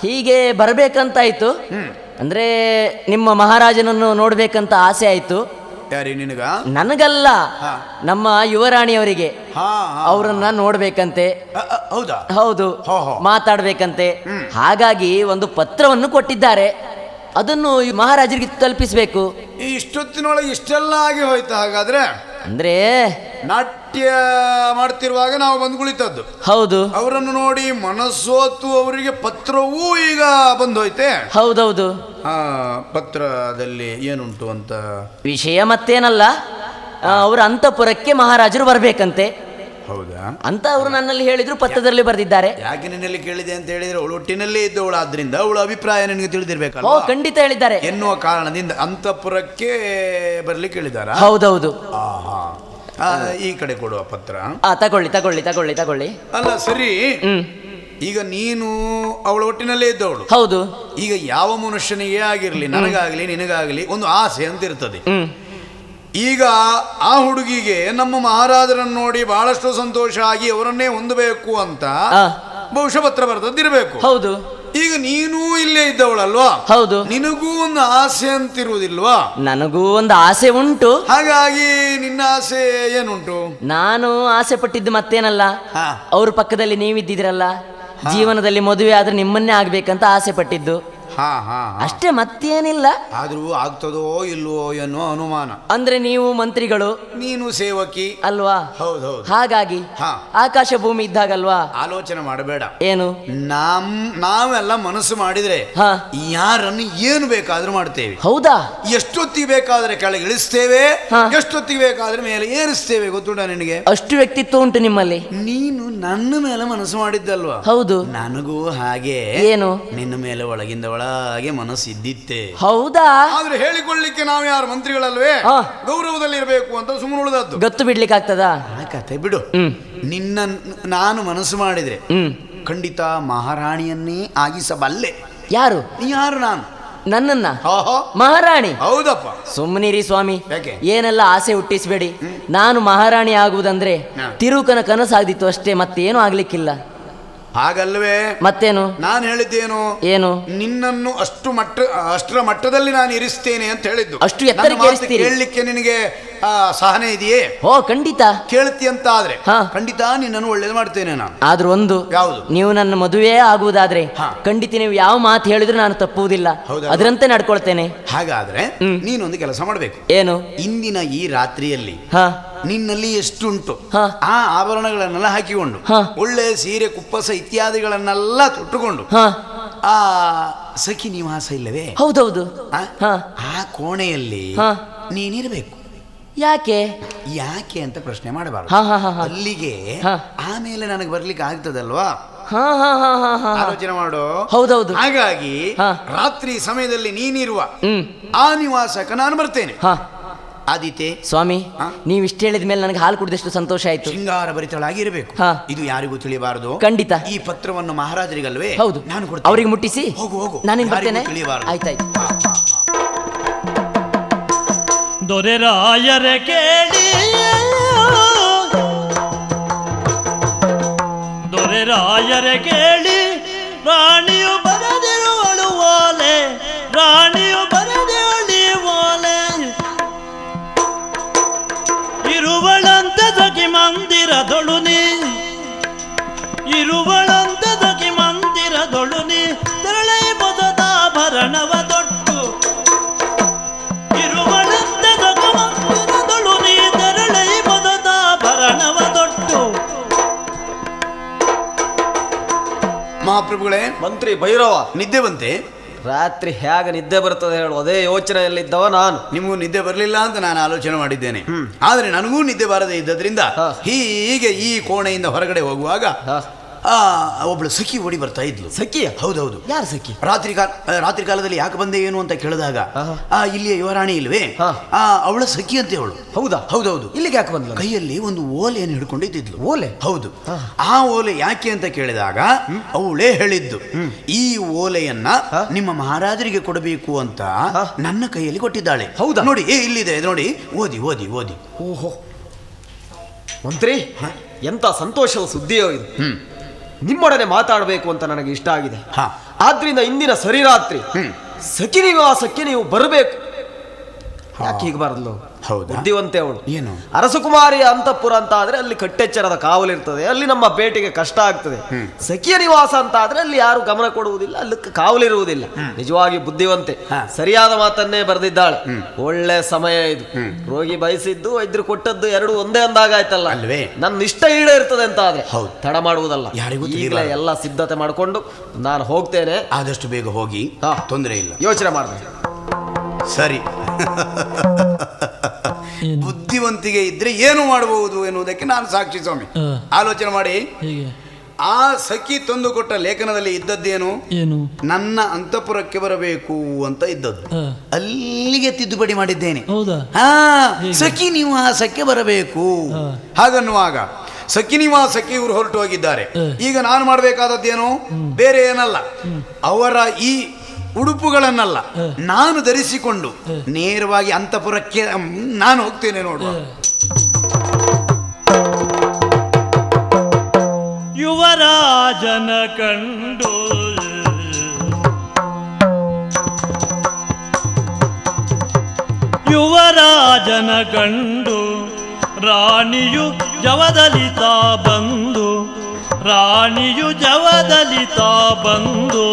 ಹೀಗೆ ಬರ್ಬೇಕಂತಾಯ್ತು. ಅಂದ್ರೆ ನಿಮ್ಮ ಮಹಾರಾಜನನ್ನು ನೋಡ್ಬೇಕಂತ ಆಸೆ ಆಯ್ತು. ಯಾರಿ ನಿನಗ? ನನಗಲ್ಲ, ನಮ್ಮ ಯುವರಾಣಿಯವರಿಗೆ. ಅವರನ್ನ ನೋಡ್ಬೇಕಂತೆ. ಹೌದಾ? ಹೌದು, ಮಾತಾಡ್ಬೇಕಂತೆ. ಹಾಗಾಗಿ ಒಂದು ಪತ್ರವನ್ನು ಕೊಟ್ಟಿದ್ದಾರೆ, ಅದನ್ನು ಮಹಾರಾಜರಿಗೆ ತಲುಪಿಸ್ಬೇಕು. ಇಷ್ಟೊತ್ತಿನೊಳಗೆ ಇಷ್ಟೆಲ್ಲ ಆಗಿ ಹೋಯ್ತಾ? ಹಾಗಾದ್ರೆ ಅಂದ್ರೆ ನಾಟ್ಯ ಮಾಡ್ತಿರುವಾಗ ನಾವು ಬಂದು ಕುಳಿತದ್ದು. ಹೌದು. ಅವರನ್ನು ನೋಡಿ ಮನಸ್ಸೋತು ಅವರಿಗೆ ಪತ್ರವೂ ಈಗ ಬಂದೋಯ್ತೆ. ಹೌದೌದು. ಪತ್ರದಲ್ಲಿ ಏನುಂಟು ಅಂತ ವಿಷಯ ಮತ್ತೇನಲ್ಲ, ಅವರು ಅಂತಃಪುರಕ್ಕೆ ಮಹಾರಾಜರು ಬರ್ಬೇಕಂತೆ. ಹೌದಾ ಅಂತ ಅವರು ನನ್ನಲ್ಲಿ ಹೇಳಿದ್ರು, ಪತ್ರದಲ್ಲಿ ಬರೆದಿದ್ದಾರೆ. ಯಾಕೆ ನಿನ್ನಲ್ಲಿ ಕೇಳಿದೆ ಅಂತ ಹೇಳಿದ್ರೆ ಅವಳು ಒಟ್ಟಿನಲ್ಲೇ ಇದ್ದವಳು, ಆದ್ರಿಂದ ಅವಳ ಅಭಿಪ್ರಾಯ ನಿನಗೆ ತಿಳಿದಿರ್ಬೇಕಲ್ಲ. ಖಂಡಿತ ಹೇಳಿದ್ದಾರೆ ಎನ್ನುವ ಕಾರಣದಿಂದ ಅಂತಃಪುರಕ್ಕೆ ಬರ್ಲಿಕ್ಕೆ ಹೇಳಿದಾರ. ಹೌದೌದು. ಈ ಕಡೆ ಕೊಡುವ ಪತ್ರ. ತಗೊಳ್ಳಿ ತಗೊಳ್ಳಿ ತಗೊಳ್ಳಿ ತಗೊಳ್ಳಿ. ಅಲ್ಲ ಸರಿ, ಈಗ ನೀನು ಅವಳ ಒಟ್ಟಿನಲ್ಲೇ ಇದ್ದವಳು. ಹೌದು. ಈಗ ಯಾವ ಮನುಷ್ಯನಿಗೆ ಆಗಿರ್ಲಿ, ನನಗಾಗ್ಲಿ ನಿನಗಾಗ್ಲಿ ಒಂದು ಆಸೆ ಅಂತ ಇರ್ತದೆ. ಈಗ ಆ ಹುಡುಗಿಗೆ ನಮ್ಮ ಮಹಾರಾಜರನ್ನು ನೋಡಿ ಬಹಳಷ್ಟು ಸಂತೋಷ ಆಗಿ ಅವರನ್ನೇ ಹೊಂದಬೇಕು ಅಂತ ಬಹುಶಃ ಪತ್ರ ಬರ್ತದಿರ್ಬೇಕು. ಹೌದು. ಈಗ ನೀನು ಇಲ್ಲೇ ಇದ್ದವಳಲ್ವಾ? ಹೌದು. ನಿನಗೂ ಒಂದು ಆಸೆ ಅಂತಿರುವುದಿಲ್ವಾ? ನನಗೂ ಒಂದು ಆಸೆ ಉಂಟು. ಹಾಗಾಗಿ ನಿನ್ನ ಆಸೆ ಏನುಂಟು? ನಾನು ಆಸೆ ಪಟ್ಟಿದ್ದು ಮತ್ತೇನಲ್ಲ, ಅವ್ರ ಪಕ್ಕದಲ್ಲಿ ನೀವಿದ್ದಿದ್ರಲ್ಲ, ಜೀವನದಲ್ಲಿ ಮದುವೆ ಆದ್ರೆ ನಿಮ್ಮನ್ನೇ ಆಗ್ಬೇಕಂತ ಆಸೆ ಪಟ್ಟಿದ್ದು. ಅಷ್ಟೇ, ಮತ್ತೇನಿಲ್ಲ. ಆದ್ರೂ ಆಗ್ತದೋ ಇಲ್ವೋ ಎನ್ನುವ ಅನುಮಾನ. ಅಂದ್ರೆ ನೀವು ಮಂತ್ರಿಗಳು, ನೀನು ಸೇವಕಿ ಅಲ್ವಾ? ಹೌದೌದು. ಹಾಗಾಗಿ ಆಕಾಶ ಭೂಮಿ ಇದ್ದಾಗಲ್ವಾ? ಆಲೋಚನೆ ಮಾಡಬೇಡ. ಏನು? ನಾವೆಲ್ಲ ಮನಸ್ಸು ಮಾಡಿದ್ರೆ ಯಾರನ್ನು ಏನು ಬೇಕಾದ್ರೂ ಮಾಡ್ತೇವೆ. ಹೌದಾ? ಎಷ್ಟೊತ್ತಿಗೆ ಬೇಕಾದ್ರೆ ಕೆಳಗೆ ಇಳಿಸ್ತೇವೆ, ಎಷ್ಟೊತ್ತಿಗೆ ಬೇಕಾದ್ರೆ ಮೇಲೆ ಏರಿಸ್ತೇವೆ. ಗೊತ್ತುಂಟ ನಿನಗೆ? ಅಷ್ಟು ವ್ಯಕ್ತಿತ್ವ ಉಂಟು ನಿಮ್ಮಲ್ಲಿ. ನೀನು ನನ್ನ ಮೇಲೆ ಮನಸ್ಸು ಮಾಡಿದ್ದಲ್ವಾ? ಹೌದು. ನನಗೂ ಹಾಗೆ ಏನು ನಿನ್ನ ಮೇಲೆ ಒಳಗಿಂದ ಒಳಗೆ ಮನಸ್ಸು ಇದ್ದಿತ್ತೆ. ಹೌದಾ? ಆದ್ರೆ ಹೇಳಿಕೊಳ್ಳಿಕ್ಕೆ ನಾವು ಯಾರು ಮಂತ್ರಿಗಳಲ್ವೇ, ಗೌರವದಲ್ಲಿ ಇರಬೇಕು ಅಂತ ಸುಮ್ಮನೆ ಉಳಿದದ್ದು. ಗೊತ್ತು ಬಿಡ್ಲಿಕ್ಕೆ ಆಗ್ತದ? ಕತೆ ಬಿಡು. ನಿನ್ನ ನಾನು ಮನಸ್ಸು ಮಾಡಿದ್ರೆ ಖಂಡಿತ ಮಹಾರಾಣಿಯನ್ನೇ ಆಗಿಸಬಲ್ಲೆ. ಯಾರು? ಯಾರು? ನಾನು. ನನ್ನನ್ನ ಮಹಾರಾಣಿ? ಹೌದಪ್ಪ. ಸುಮ್ಮನಿರಿ ಸ್ವಾಮಿ, ಯಾಕೆ? ಏನೆಲ್ಲ ಆಸೆ ಹುಟ್ಟಿಸ್ಬೇಡಿ. ನಾನು ಮಹಾರಾಣಿ ಆಗುವುದಂದ್ರೆ ತಿರುಕನ ಕನಸಾಗ್ದಿತ್ತು ಅಷ್ಟೇ, ಮತ್ತೇನು ಆಗ್ಲಿಕ್ಕಿಲ್ಲ. ಹಾಗಲ್ವೇ? ಮತ್ತೇನು? ನಾನು ಹೇಳಿದ್ದೇನು? ಏನು? ನಿನ್ನನ್ನು ಅಷ್ಟರ ಮಟ್ಟದಲ್ಲಿ ನಾನು ಇರಿಸ್ತೇನೆ ಅಂತ ಹೇಳಿದ್ದು. ಅಷ್ಟು ಎತ್ತರಕ್ಕೆ ಕೇಳಲಿಕ್ಕೆ ನಿನಗೆ ಸಹನೆ ಇದೆಯೇ? ಖಂಡಿತ ಕೇಳ್ತಿ ಅಂತ ಆದ್ರೆ ಖಂಡಿತ ನಿನ್ನನ್ನು ಒಳ್ಳೇದು ಮಾಡ್ತೇನೆ ನಾನು. ಆದ್ರೂ ಒಂದು, ಯಾವುದು? ನೀವು ನನ್ನ ಮದುವೆ ಆಗುವುದಾದ್ರೆ ಖಂಡಿತ ನೀವು ಯಾವ ಮಾತು ಹೇಳಿದ್ರು ನಾನು ತಪ್ಪುವುದಿಲ್ಲ, ಅದರಂತೆ ನಡ್ಕೊಳ್ತೇನೆ. ಹಾಗಾದ್ರೆ ನೀನೊಂದು ಕೆಲಸ ಮಾಡ್ಬೇಕು. ಏನು? ಇಂದಿನ ಈ ರಾತ್ರಿಯಲ್ಲಿ ನಿನ್ನಲ್ಲಿ ಎಷ್ಟುಂಟು ಆ ಆಭರಣಗಳನ್ನೆಲ್ಲ ಹಾಕಿಕೊಂಡು, ಒಳ್ಳೆ ಸೀರೆ ಕುಪ್ಪಸ ಇತ್ಯಾದಿಗಳನ್ನೆಲ್ಲ ತೊಟ್ಟುಕೊಂಡು ಆ ಸಖಿ ನಿವಾಸ ಇಲ್ಲವೇ? ಹೌದೌದು. ಆ ಕೋಣೆಯಲ್ಲಿ ನೀನಿರಬೇಕು. ಯಾಕೆ ಯಾಕೆ ಅಂತ ಪ್ರಶ್ನೆ ಮಾಡಬಾರದು. ಅಲ್ಲಿಗೆ ಆಮೇಲೆ ನನಗೆ ಬರ್ಲಿಕ್ಕೆ ಆಗ್ತದಲ್ವಾ? ಆಲೋಚನೆ ಮಾಡು. ಹೌದೌದು. ಹಾಗಾಗಿ ರಾತ್ರಿ ಸಮಯದಲ್ಲಿ ನೀನಿರುವ ಆ ನಿವಾಸಕ್ಕೆ ನಾನು ಬರ್ತೇನೆ. ಆದಿತೆ ಸ್ವಾಮಿ ಹಾ? ನೀವು ಇಷ್ಟು ಹೇಳಿದ ಮೇಲೆ ನನಗೆ ಹಾಲು ಕುಡಿದಷ್ಟು ಸಂತೋಷ ಆಯ್ತು. ಶೃಂಗಾರ ಭರಿತಳಾಗಿರಬೇಕು. ಹಾ. ಇದು ಯಾರಿಗೂ ತಿಳಿಯಬಾರದು. ಖಂಡಿತ. ಈ ಪತ್ರವನ್ನು ಮಹಾರಾಜರಿಗಲ್ವೇ? ಹೌದು. ನಾನು ಕೊಡ್ತೇನೆ. ಅವರಿಗೆ ಮುಟ್ಟಿಸಿ. ಹೋಗು ಹೋಗು. ನಾನಿನ್ ಯಾರಿಗೂ ಬರ್ತೇನೆ. ತಿಳಿಯಬಾರದು. ಆಯ್ತಾಯ್ತು. ದೊರೆರಾಯರ ಕೇಳಿ ದೊರೆರಾಯರ ಕೇಳಿ ರಾಣಿಯು ಬರದಿರುವಳು ಓಲೆ, ರಾಣಿಯು ಬರದಿರಲಿ ಓಲೆ, ಇರುವಳಂತ ಸಖಿ ಮಂದಿರದೊಳು ನೀ, ಇರುವಳಂತ ಸಖಿ ಮಂದಿರದೊಳು ನೀ, ತೆರಳೈ ಮೊದದಾಭರಣವ ತೊಟ್ಟು, ಇರುವಳಂತ ಸಖಿ ಮಂದಿರದೊಳು ನೀ, ತೆರಳೈ ಮೊದದಾಭರಣವ ತೊಟ್ಟು. ಮಹಾಪ್ರಭುಗಳೇ, ಮಂತ್ರಿ ಭೈರವ, ನಿದ್ದೆ ಬಂತೆ? ರಾತ್ರಿ ಹೇಗೆ ನಿದ್ದೆ ಬರ್ತದೆ ಹೇಳು, ಅದೇ ಯೋಚನೆಯಲ್ಲಿದ್ದವ ನಾನು. ನಿಮಗೂ ನಿದ್ದೆ ಬರಲಿಲ್ಲ ಅಂತ ನಾನು ಆಲೋಚನೆ ಮಾಡಿದ್ದೇನೆ. ಆದರೆ ನನಗೂ ನಿದ್ದೆ ಬಾರದೇ ಇದ್ದದ್ರಿಂದ ಹೀಗೆ ಈ ಕೋಣೆಯಿಂದ ಹೊರಗಡೆ ಹೋಗುವಾಗ ಒಬ್ಳು ಸಖಿ ಓಡಿ ಬರ್ತಾ ಇದ್ಲು. ಸಖಿಯ? ಹೌದೌದು. ಯಾರು ಸಖಿ? ರಾತ್ರಿ ಕಾಲದಲ್ಲಿ ಯಾಕೆ ಬಂದೆ ಏನು ಅಂತ ಕೇಳಿದಾಗ ಇಲ್ಲಿಯ ಯುವರಾಣಿ ಇಲ್ವೇ, ಅವಳ ಸಖಿ ಅಂತೆ ಅವಳು. ಹೌದಾ? ಹೌದೌದು. ಇಲ್ಲಿಗೆ ಯಾಕೆ ಬಂದ್ಲು? ಕೈಯಲ್ಲಿ ಒಂದು ಓಲೆಯನ್ನು ಹಿಡ್ಕೊಂಡಿದ್ದಿದ್ಲು. ಓಲೆ? ಹೌದು. ಆ ಓಲೆ ಯಾಕೆ ಅಂತ ಕೇಳಿದಾಗ ಅವಳೇ ಹೇಳಿದ್ದು, ಈ ಓಲೆಯನ್ನ ನಿಮ್ಮ ಮಹಾರಾಜರಿಗೆ ಕೊಡಬೇಕು ಅಂತ ನನ್ನ ಕೈಯಲ್ಲಿ ಕೊಟ್ಟಿದ್ದಾಳೆ. ಹೌದಾ? ನೋಡಿ, ಇಲ್ಲಿದೆ ನೋಡಿ, ಓದಿ ಓದಿ ಓದಿ. ಓಹೋ ಮಂತ್ರಿ, ಎಂತ ಸಂತೋಷದ ಸುದ್ದಿಯೋ ಇದು. ನಿಮ್ಮೊಡನೆ ಮಾತಾಡಬೇಕು ಅಂತ ನನಗೆ ಇಷ್ಟ ಆಗಿದೆ. ಆದ್ರಿಂದ ಇಂದಿನ ಸರಿರಾತ್ರಿ ಸಖಿ ನಿವಾಸಕ್ಕೆ ನೀವು ಬರಬೇಕು. ಯಾಕೆ ಹೀಗೆ ಬರಲು? ಹೌದಾ? ಬುದ್ಧಿವಂತೆ ಅವಳು. ಏನು? ಅರಸಕುಮಾರಿಯ ಅಂತಃಪುರ ಅಂತ ಆದ್ರೆ ಅಲ್ಲಿ ಕಟ್ಟೆಚ್ಚರದ ಕಾವಲಿರ್ತದೆ, ಅಲ್ಲಿ ನಮ್ಮ ಭೇಟಿಗೆ ಕಷ್ಟ ಆಗ್ತದೆ. ಸಖಿಯ ನಿವಾಸ ಅಂತ ಆದ್ರೆ ಅಲ್ಲಿ ಯಾರು ಗಮನ ಕೊಡುವುದಿಲ್ಲ, ಅಲ್ಲಿ ಕಾವಲಿರುವುದಿಲ್ಲ. ನಿಜವಾಗಿ ಬುದ್ಧಿವಂತೆ, ಸರಿಯಾದ ಮಾತನ್ನೇ ಬರೆದಿದ್ದಾಳೆ. ಒಳ್ಳೆ ಸಮಯ ಇದು. ರೋಗಿ ಬಯಸಿದ್ದು ವೈದ್ಯರು ಕೊಟ್ಟದ್ದು ಎರಡು ಒಂದೇ ಅಂದಾಗಾಯ್ತಲ್ಲ ಅಲ್ವೇ? ನನ್ನ ಇಷ್ಟ ಈಡೇರ್ತದೆ ಅಂತ ಆದ್ರೆ ತಡ ಮಾಡುವುದಲ್ಲ. ಯಾರಿಗೂ ಈಗಲೇ ಎಲ್ಲ ಸಿದ್ಧತೆ ಮಾಡಿಕೊಂಡು ನಾನು ಹೋಗ್ತೇನೆ. ಆದಷ್ಟು ಬೇಗ ಹೋಗಿ, ತೊಂದರೆ ಇಲ್ಲ. ಯೋಚನೆ ಮಾಡಿದೆ. ಸರಿ. ಬುದ್ಧಿವಂತಿಗೆ ಇದ್ರೆ ಏನು ಮಾಡಬಹುದು ಎನ್ನುವುದಕ್ಕೆ ನಾನು ಸಾಕ್ಷಿ ಸ್ವಾಮಿ. ಆಲೋಚನೆ ಮಾಡಿ. ಆ ಸಖಿ ತಂದು ಕೊಟ್ಟ ಲೇಖನದಲ್ಲಿ ಇದ್ದದ್ದೇನು? ಏನು? ನನ್ನ ಅಂತಃಪುರಕ್ಕೆ ಬರಬೇಕು ಅಂತ ಇದ್ದದ್ದು. ಅಲ್ಲಿಗೆ ತಿದ್ದುಪಡಿ ಮಾಡಿದ್ದೇನೆ. ಹೌದಾ? ಸಖಿ ನಿವಾಸಕ್ಕೆ ಬರಬೇಕು ಹಾಗನ್ನುವಾಗ ಸಖಿ ನಿವಾಸಕ್ಕೆ ಇವರು ಹೊರಟು ಹೋಗಿದ್ದಾರೆ. ಈಗ ನಾನು ಮಾಡಬೇಕಾದದ್ದೇನು? ಬೇರೆ ಏನಲ್ಲ, ಅವರ ಈ ಉಡುಪುಗಳನ್ನಲ್ಲ ನಾನು ಧರಿಸಿಕೊಂಡು ನೇರವಾಗಿ ಅಂತಃಪುರಕ್ಕೆ ನಾನು ಹೋಗ್ತೇನೆ. ನೋಡುವ. ಯುವರಾಜನ ಕಂಡು ಯುವರಾಜನ ಕಂಡು ರಾಣಿಯು ಜವದಲಿತಾ ಬಂದು, ರಾಣಿಯು ಜವದಲಿತಾ ಬಂದು,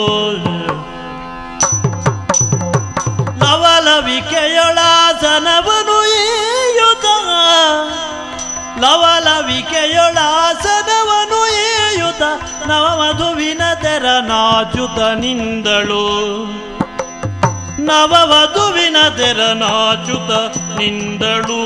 ಲವಲವಿಕೆಯೊಳಾಸನವನು ಏಯುತ, ಲವಲವಿಕೆಯೊಳಾಸನವನು ಏಯುತ, ನವವಧುವಿನ ತೆರ ನಾಚುತ ನಿಂದಳು, ನವವಧುವಿನ ತೆರ ನಾಚುತ ನಿಂದಳು.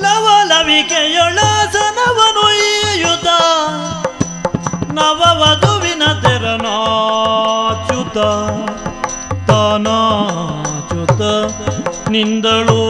ಲವಲವಿಕೆಯೊಳಾಸನವನು ಈಯುತ, ನವವಧುವಿನ ತೆರ ನಾಚುತ ತಾನಾಚುತ ನಿಂದಳು.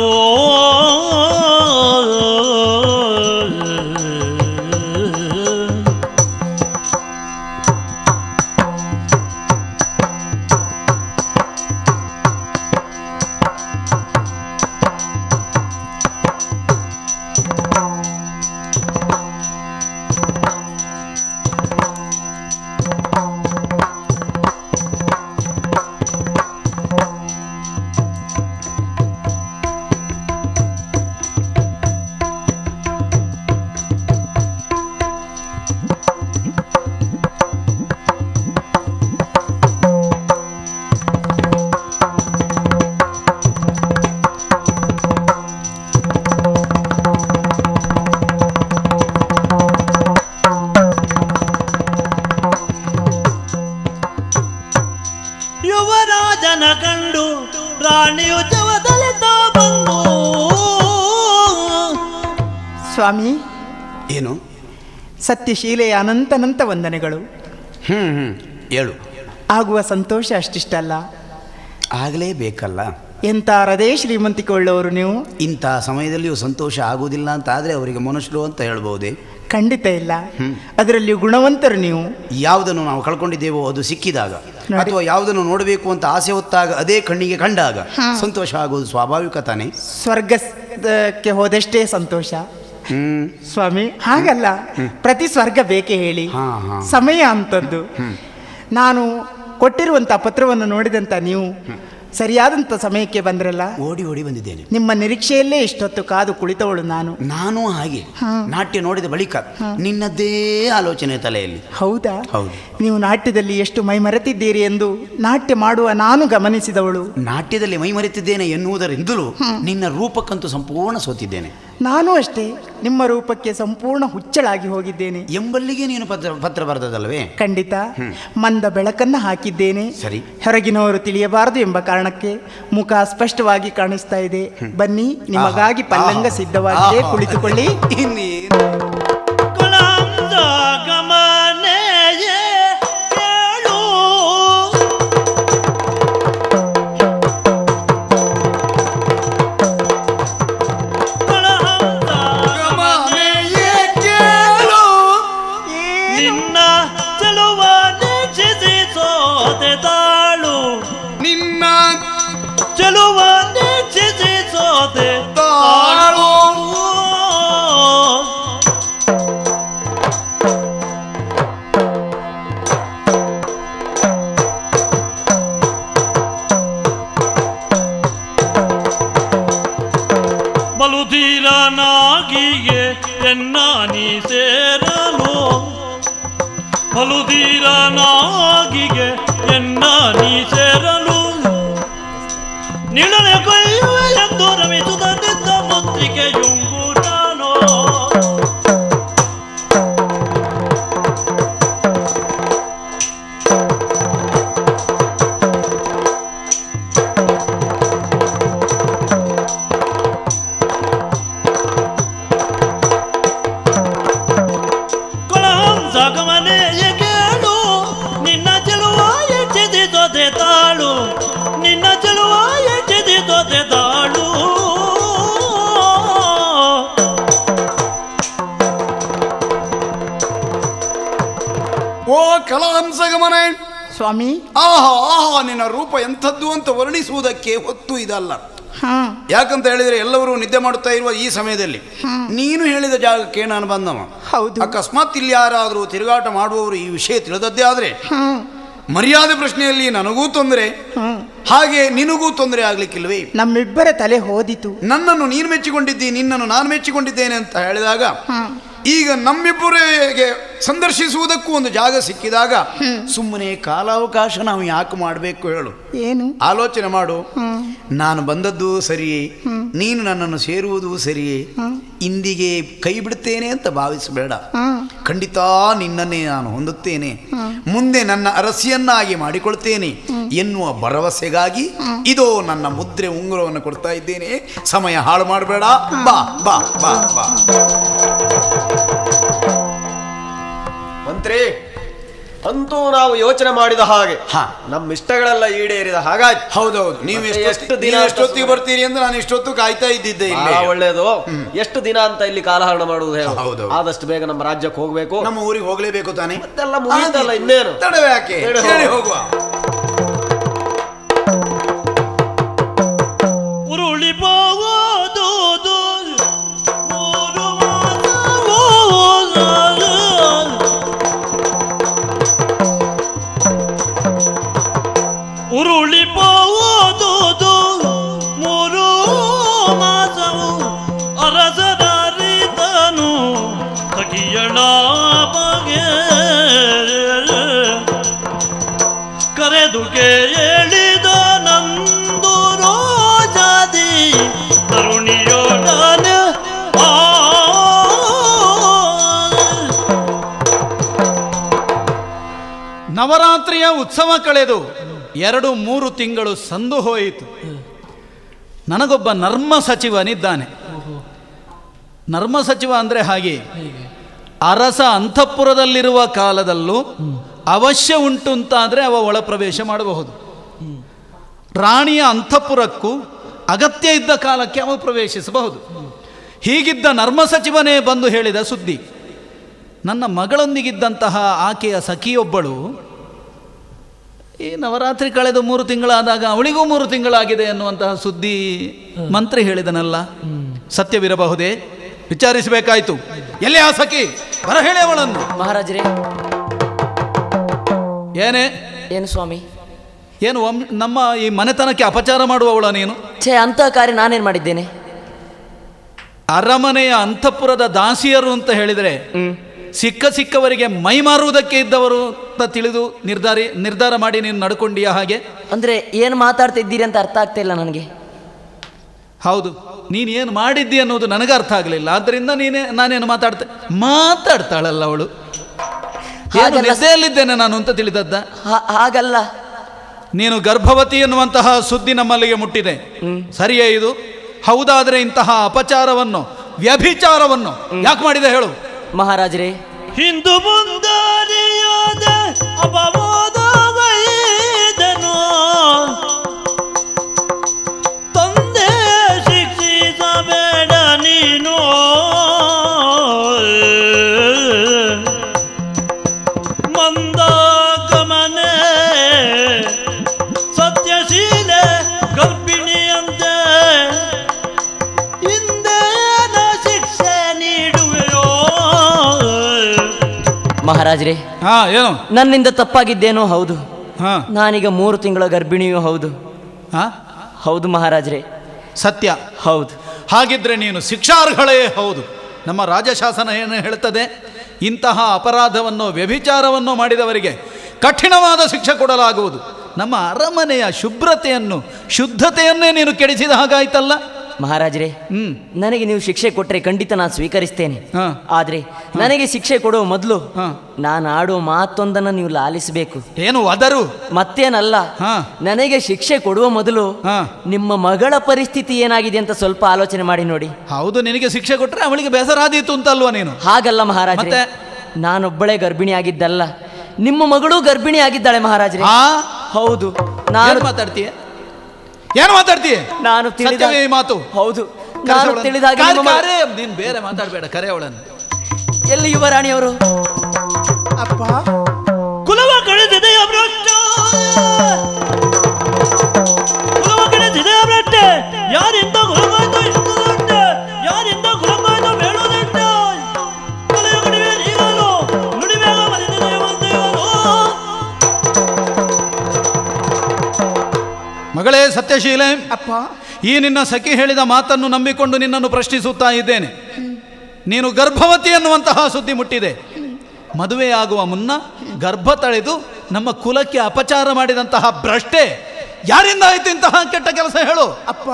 ಸ್ವಾಮಿ, ಏನು? ಸತ್ಯಶೀಲೆಯ ಅನಂತನಂತ ವಂದನೆಗಳು. ಹೇಳು. ಆಗುವ ಸಂತೋಷ ಅಷ್ಟಿಷ್ಟಲ್ಲ, ಆಗಲೇಬೇಕಲ್ಲ. ಎಂಥ ಹೃದಯ ಶ್ರೀಮಂತಿಕೆ ಉಳ್ಳವರು ನೀವು. ಇಂಥ ಸಮಯದಲ್ಲಿಯೂ ಸಂತೋಷ ಆಗುವುದಿಲ್ಲ ಅಂತ ಆದರೆ ಅವರಿಗೆ ಮನುಷ್ಯರು ಅಂತ ಹೇಳ್ಬೋದೇ? ಖಂಡಿತ ಇಲ್ಲ, ಅದರಲ್ಲಿ ಗುಣವಂತರು ನೀವು. ಯಾವುದನ್ನು ನಾವು ಕಳ್ಕೊಂಡಿದ್ದೇವೋ ಅದು ಸಿಕ್ಕಿದಾಗ, ನೋಡಿ. ಅಥವಾ ಯಾವುದನ್ನು ನೋಡಬೇಕು ಅಂತ ಆಸೆ ಹೊತ್ತಾಗ ಅದೇ ಕಣ್ಣಿಗೆ ಕಂಡಾಗ ಸಂತೋಷ ಆಗೋದು ಸ್ವಾಭಾವಿಕ ತಾನೇ. ಸ್ವರ್ಗಕ್ಕೆ ಹೋದಷ್ಟೇ ಸಂತೋಷ ಸ್ವಾಮಿ, ಹಾಗಲ್ಲ. ಪ್ರತಿ ಸ್ವರ್ಗ ಬೇಕೇ ಹೇಳಿ, ಸಮಯ ಅಂತದ್ದು. ನಾನು ಕೊಟ್ಟಿರುವಂಥ ಪತ್ರವನ್ನು ನೋಡಿದಂಥ ನೀವು ಸರಿಯಾದಂಥ ಸಮಯಕ್ಕೆ ಬಂದ್ರಲ್ಲ. ಓಡಿ ಓಡಿ ಬಂದಿದ್ದೇನೆ. ನಿಮ್ಮ ನಿರೀಕ್ಷೆಯಲ್ಲೇ ಇಷ್ಟೊತ್ತು ಕಾದು ಕುಳಿತವಳು ನಾನು ಹಾಗೆ ನಾಟ್ಯ ನೋಡಿದ ಬಳಿಕ ನಿನ್ನದ್ದೇ ಆಲೋಚನೆ ತಲೆಯಲ್ಲಿ. ಹೌದಾ? ಹೌದು. ನೀವು ನಾಟ್ಯದಲ್ಲಿ ಎಷ್ಟು ಮೈ ಮರೆತಿದ್ದೀರಿ ಎಂದು ನಾಟ್ಯ ಮಾಡುವ ನಾನು ಗಮನಿಸಿದವಳು. ನಾಟ್ಯದಲ್ಲಿ ಮೈ ಮರೆತಿದ್ದೇನೆ ಎನ್ನುವುದರಿಂದಲೂ ನಿನ್ನ ರೂಪಕ್ಕಂತೂ ಸಂಪೂರ್ಣ ಸೋತಿದ್ದೇನೆ. ನಾನು ಅಷ್ಟೇ ನಿಮ್ಮ ರೂಪಕ್ಕೆ ಸಂಪೂರ್ಣ ಹುಚ್ಚಳಾಗಿ ಹೋಗಿದ್ದೇನೆ ಎಂಬಲ್ಲಿಗೆ ನೀನು ಪತ್ರ ಬರೆದದಲ್ವೇ? ಖಂಡಿತ. ಮಂದ ಬೆಳಕನ್ನು ಹಾಕಿದ್ದೇನೆ. ಸರಿ. ಹೊರಗಿನವರು ತಿಳಿಯಬಾರದು ಎಂಬ ಕಾರಣಕ್ಕೆ ಮುಖ ಸ್ಪಷ್ಟವಾಗಿ ಕಾಣಿಸ್ತಾ ಇದೆ. ಬನ್ನಿ, ನಿಮಗಾಗಿ ಪಲ್ಲಂಗ ಸಿದ್ಧವಾಗಿದೆ, ಕುಳಿತುಕೊಳ್ಳಿ. ಇನ್ನೇನು? ಕುಲಾಂತ ಗಮನೆಯೇ ಕೇಳು. ಕುಲಾಂತ ಗಮನೆಯೇ ಕೇಳು. ನಿನ್ನ ಚೆಲುವ ನಿಶ್ಚಿಸಿ ಸೋದೆ ತಾಳು. ನಿನ್ನ ಚೆಲುವ ನಿಶ್ಚಿಸಿ ಸೋದೆ ತಾಳು. ಬಲುಧೀರನಾಗಿಯೇ ಎನ್ನ ನೀ ಸೇರಲು. ಬಲುಧೀರನಾಗಿಗೆ ಎನ್ನ ನೀ ಸೇರಲು. ನಿಳನೆ ಕೊಯ್ಯುವೆ ಎಂದು ರಮಿಸುತ್ತ ನಿಂತ ಮುದ್ರಿಕೆಯುಂಗು ನಾನು. ಕೊಳಹಂಸ ಗಮನೆಯ ಕೇಳು. ನಿನ್ನ ಚೆಲುವ ಹೆಚ್ಚಿಸಿ ದೊದೆ ತಾಳು. ನಿನ್ನ ಚೆಲುವ ಹೆಚ್ಚಿಸಿ ದೊದೆ ತಾಳು. ಓ ಕಲಾಂಸ ಗಮನೆ. ಸ್ವಾಮಿ, ಆಹಾ ಆಹಾ, ನಿನ್ನ ರೂಪ ಎಂಥದ್ದು ಅಂತ ವರ್ಣಿಸುವುದಕ್ಕೆ ಹೊತ್ತು ಇದಲ್ಲ. ಯಾಕಂತ ಹೇಳಿದರೆ ಎಲ್ಲರೂ ನಿದ್ದೆ ಮಾಡುತ್ತಾ ಇರುವ ಈ ಸಮಯದಲ್ಲಿ ನೀನು ಹೇಳಿದ ಜಾಗಕ್ಕೆ ನಾನು ಬಂದವ. ಹೌದು. ಅಕಸ್ಮಾತ್ ಇಲ್ಲಿ ಯಾರಾದರೂ ತಿರುಗಾಟ ಮಾಡುವವರು ಈ ವಿಷಯ ತಿಳಿದದ್ದೇ ಆದರೆ ಮರ್ಯಾದೆ ಪ್ರಶ್ನೆಯಲ್ಲಿ ನನಗೂ ತೊಂದರೆ, ಹಾಗೆ ನಿನಗೂ ತೊಂದರೆ ಆಗ್ಲಿಕ್ಕಿಲ್ವೇ? ನಮ್ಮಿಬ್ಬರ ತಲೆ ಹೋದಿತು. ನನ್ನನ್ನು ನೀನು ಮೆಚ್ಚಿಕೊಂಡಿದ್ದಿ, ನಿನ್ನನ್ನು ನಾನು ಮೆಚ್ಚಿಕೊಂಡಿದ್ದೇನೆ ಅಂತ ಹೇಳಿದಾಗ ಈಗ ನಮ್ಮಿಬ್ಬರಿಗೆ ಸಂದರ್ಶಿಸುವುದಕ್ಕೂ ಒಂದು ಜಾಗ ಸಿಕ್ಕಿದಾಗ ಸುಮ್ಮನೆ ಕಾಲಾವಕಾಶ ನಾವು ಯಾಕೆ ಮಾಡಬೇಕು ಹೇಳು? ಏನು ಆಲೋಚನೆ ಮಾಡು. ನಾನು ಬಂದದ್ದು ಸರಿಯೇ, ನೀನು ನನ್ನನ್ನು ಸೇರುವುದು ಸರಿಯೇ, ಇಂದಿಗೆ ಕೈ ಬಿಡುತ್ತೇನೆ ಅಂತ ಭಾವಿಸಬೇಡ. ಖಂಡಿತ ನಿನ್ನನ್ನೇ ನಾನು ಹೊಂದುತ್ತೇನೆ, ಮುಂದೆ ನನ್ನ ಅರಸಿಯನ್ನಾಗಿ ಮಾಡಿಕೊಳ್ತೇನೆ ಎನ್ನುವ ಭರವಸೆಗಾಗಿ ಇದೋ ನನ್ನ ಮುದ್ರೆ ಉಂಗುರವನ್ನು ಕೊಡ್ತಾ ಇದ್ದೇನೆ. ಸಮಯ ಹಾಳು ಮಾಡಬೇಡ. ಬಾ ಬಾ ಬಾ ಬಾ. ಮಂತ್ರಿ, ಅಂತೂ ನಾವು ಯೋಚನೆ ಮಾಡಿದ ಹಾಗೆ ಹಾ, ನಮ್ಮ ಇಷ್ಟಗಳೆಲ್ಲ ಈಡೇರಿದ ಹಾಗಾಯ್ತು. ಹೌದೌದು. ನೀವು ಎಷ್ಟು ದಿನ ಎಷ್ಟೊತ್ತಿಗೆ ಬರ್ತೀರಿ ಅಂತ ನಾನು ಇಷ್ಟೊತ್ತು ಕಾಯ್ತಾ ಇದ್ದಿದ್ದೆ. ಇಲ್ಲಿ ಒಳ್ಳೇದು. ಎಷ್ಟು ದಿನ ಅಂತ ಇಲ್ಲಿ ಕಾಲಹರಣ ಮಾಡುವುದು ಹೇಳು? ಹೌದೌದು. ಆದಷ್ಟು ಬೇಗ ನಮ್ಮ ರಾಜ್ಯಕ್ಕೆ ಹೋಗ್ಬೇಕು. ನಮ್ಮ ಊರಿಗೆ ಹೋಗ್ಲೇಬೇಕು ತಾನೆ. ಮತ್ತೆಲ್ಲ ಮುಗಿತಲ್ಲ, ಇನ್ನೇನು ತಡವೆ ಯಾಕೆ? ಹೇಳಿ ಹೇಳಿ ಹೋಗುವ. ಉರುಳಿ ಹೋಗೋದು ಮೂರು ಮಾಸವೂ. ಉರುಳಿ ಹೋಗೋದು ಮೂರು ಮಾಸವು. ಅರಸರಾರಿತನು ತಗಿಯಳ ಬಗೆ ಕರೆದು ಕೇಳಿದ ನಂದು ರೋಜಾದಿ ತರುಣಿಯೊಡನೆ. ನವರಾತ್ರಿಯ ಉತ್ಸವ ಕಳೆದು 2-3 ತಿಂಗಳು ಸಂದು ಹೋಯಿತು. ನನಗೊಬ್ಬ ನರ್ಮ ಸಚಿವನಿದ್ದಾನೆ. ನರ್ಮ ಸಚಿವ ಅಂದರೆ ಹಾಗೆ ಅರಸ ಅಂತಃಪುರದಲ್ಲಿರುವ ಕಾಲದಲ್ಲೂ ಅವಶ್ಯ ಉಂಟು ಅಂತಾದರೆ ಅವ ಒಳ ಪ್ರವೇಶ ಮಾಡಬಹುದು. ರಾಣಿಯ ಅಂತಃಪುರಕ್ಕೂ ಅಗತ್ಯ ಇದ್ದ ಕಾಲಕ್ಕೆ ಅವ ಪ್ರವೇಶಿಸಬಹುದು. ಹೀಗಿದ್ದ ನರ್ಮ ಸಚಿವನೇ ಬಂದು ಹೇಳಿದ ಸುದ್ದಿ, ನನ್ನ ಮಗಳೊಂದಿಗಿದ್ದಂತಹ ಆಕೆಯ ಸಖಿಯೊಬ್ಬಳು ಈ ನವರಾತ್ರಿ ಕಳೆದು 3 ತಿಂಗಳಾದಾಗ ಅವಳಿಗೂ 3 ತಿಂಗಳಾಗಿದೆ ಎನ್ನುವಂತಹ ಸುದ್ದಿ ಮಂತ್ರಿ ಹೇಳಿದನಲ್ಲ, ಸತ್ಯವಿರಬಹುದೇ? ವಿಚಾರಿಸಬೇಕಾಯ್ತು. ಎಲ್ಲಿ ಆ ಸಖಿ? ಬರ ಹೇಳಿ ಅವಳನ್ನು. ಮಹಾರಾಜರೇ. ಏನೇ? ಏನು ಸ್ವಾಮಿ? ಏನು ನಮ್ಮ ಈ ಮನೆತನಕ್ಕೆ ಅಪಚಾರ ಮಾಡುವವಳ ನೀನು? ಛೇ, ಅಂತಹ ಕಾರ್ಯ ನಾನೇನು ಮಾಡಿದ್ದೇನೆ? ಅರಮನೆಯ ಅಂತಃಪುರದ ದಾಸಿಯರು ಅಂತ ಹೇಳಿದರೆ ಸಿಕ್ಕವರಿಗೆ ಮೈ ಮಾರುವುದಕ್ಕೆ ಇದ್ದವರು ಅಂತ ತಿಳಿದು ನಿರ್ಧಾರ ಮಾಡಿ ನೀನು ನಡ್ಕೊಂಡಿಯ ಹಾಗೆ? ಅಂದ್ರೆ ಏನು ಮಾತಾಡ್ತಿದ್ದೀರಿ ಅಂತ ಅರ್ಥ ಆಗ್ತಾ ಇಲ್ಲ ನನಗೆ. ಹೌದು, ನೀನು ಏನು ಮಾಡಿದ್ದಿ ಅನ್ನೋದು ನನಗೆ ಅರ್ಥ ಆಗಲಿಲ್ಲ. ಆದ್ದರಿಂದ ನಾನೇನು ಮಾತಾಡ್ತಾಳಲ್ಲ ಅವಳು. ನಿದ್ದೆಯಲ್ಲಿದ್ದೇನೆ ನಾನು ಅಂತ ತಿಳಿದದ್ದ? ಹಾಗಲ್ಲ. ನೀನು ಗರ್ಭವತಿ ಎನ್ನುವಂತಹ ಸುದ್ದಿ ನಮ್ಮಲ್ಲಿಗೆ ಮುಟ್ಟಿದೆ, ಸರಿಯೇ ಇದು? ಹೌದಾದರೆ ಇಂತಹ ಅಪಚಾರವನ್ನು, ವ್ಯಭಿಚಾರವನ್ನು ಯಾಕೆ ಮಾಡಿದೆ ಹೇಳು? ಮಹಾರಾಜರೇ, ಹಿಂದು ಮುಂದಾರಿಯಾದ ಅಪವಾದವೈದನು ತಂದೆ ಶಿಕ್ಷಿಸಬೇಡ ನೀನು. ಮಂದಗಮನೆ ಸತ್ಯಶೀಲೆ ಗರ್ಭಿಣಿಯಂತೆ ಇಂದೇನ ಶಿಕ್ಷೆ ನೀಡುವೆಯೋ? ಮಹಾರಾಜರೇ, ಏನು ನನ್ನಿಂದ ತಪ್ಪಾಗಿದ್ದೇನೋ ಹೌದು. ನಾನೀಗ 3 ತಿಂಗಳ ಗರ್ಭಿಣಿಯೂ ಹೌದು. ಹೌದು ಮಹಾರಾಜರೇ, ಸತ್ಯ ಹೌದು. ಹಾಗಿದ್ರೆ ನೀನು ಶಿಕ್ಷಾರ್ಹಳೇ ಹೌದು. ನಮ್ಮ ರಾಜಶಾಸನ ಏನು ಹೇಳ್ತದೆ? ಇಂತಹ ಅಪರಾಧವನ್ನು, ವ್ಯಭಿಚಾರವನ್ನು ಮಾಡಿದವರಿಗೆ ಕಠಿಣವಾದ ಶಿಕ್ಷೆ ಕೊಡಲಾಗುವುದು. ನಮ್ಮ ಅರಮನೆಯ ಶುದ್ಧತೆಯನ್ನೇ ನೀನು ಕೆಡಿಸಿದ ಹಾಗಾಯ್ತಲ್ಲ ಮಹಾರಾಜರೇ. ನನಗೆ ನೀವು ಶಿಕ್ಷೆ ಕೊಟ್ಟರೆ ಖಂಡಿತ ನಾನು ಸ್ವೀಕರಿಸ್ತೇನೆ. ಆದ್ರೆ ನನಗೆ ಶಿಕ್ಷೆ ಕೊಡುವ ಮೊದಲು ನಾನು ಆಡೋ ಮಾತೊಂದನ್ನು ನೀವು ಲಾಲಿಸಬೇಕು. ಏನು ಅದರು? ಮತ್ತೇನಲ್ಲ, ನನಗೆ ಶಿಕ್ಷೆ ಕೊಡುವ ಮೊದಲು ನಿಮ್ಮ ಮಗಳ ಪರಿಸ್ಥಿತಿ ಏನಾಗಿದೆ ಅಂತ ಸ್ವಲ್ಪ ಆಲೋಚನೆ ಮಾಡಿ ನೋಡಿ. ಹೌದು, ನಿನಗೆ ಶಿಕ್ಷೆ ಕೊಟ್ಟರೆ ಅವಳಿಗೆ ಬೇಸರ ಆದೀತು ಅಂತಲ್ವಾ ನೀನು? ಹಾಗಲ್ಲ ಮಹಾರಾಜರೇ, ನಾನೊಬ್ಬಳೇ ಗರ್ಭಿಣಿ ಆಗಿದ್ದಲ್ಲ, ನಿಮ್ಮ ಮಗಳು ಗರ್ಭಿಣಿ ಆಗಿದ್ದಾಳೆ ಮಹಾರಾಜರೇ. ಹೌದು. ನಾನು ಮಾತಾಡ್ತೀಯ? ಏನು ಮಾತಾಡ್ತೀಯ? ನಾನು ತಿಳಿದ ಮಾತು. ಹೌದು, ನಾನು ತಿಳಿದಾಗ ನೀನು ಬೇರೆ ಮಾತಾಡಬೇಡ, ಕರೆ ಅವಳನ್ನು. ಎಲ್ಲಿ ಯುವರಾಣಿಯವರು? ಅಪ್ಪ, ಕುಲವ ಕಳೆದಿದೆಯ ಭ್ರಷ್ಟ, ಕುಲವ ಕಳೆದಿದೆಯ ಭ್ರಷ್ಟ, ಯಾರಿಂದ ಕುಲವಾಯ್ತು ಇಷ್ಟು ದೊಡ್ಡ, ಯಾರಿಂದ ಕುಲವಾಯ್ತು ಬೇಡುವುದಟ್ಟ, ಕುಲೆಯ ಕಡಿಮೆ ನೀಗಲು ನುಡಿಬೇಗ ಬಂದಿದೆ ಬಂದೆಯವರು. ಮಗಳೇ ಸತ್ಯಶೀಲೆ, ಅಪ್ಪ, ಈ ನಿನ್ನ ಸಖಿ ಹೇಳಿದ ಮಾತನ್ನು ನಂಬಿಕೊಂಡು ನಿನ್ನನ್ನು ಪ್ರಶ್ನಿಸುತ್ತಾ ಇದ್ದೇನೆ. ನೀನು ಗರ್ಭವತಿ ಎನ್ನುವಂತಹ ಸುದ್ದಿ ಮುಟ್ಟಿದೆ. ಮದುವೆಯಾಗುವ ಮುನ್ನ ಗರ್ಭ ತಳೆದು ನಮ್ಮ ಕುಲಕ್ಕೆ ಅಪಚಾರ ಮಾಡಿದಂತಹ ಭ್ರಷ್ಟೆ ಯಾರಿಂದ ಆಯ್ತು ಇಂತಹ ಕೆಟ್ಟ ಕೆಲಸ ಹೇಳು? ಅಪ್ಪ,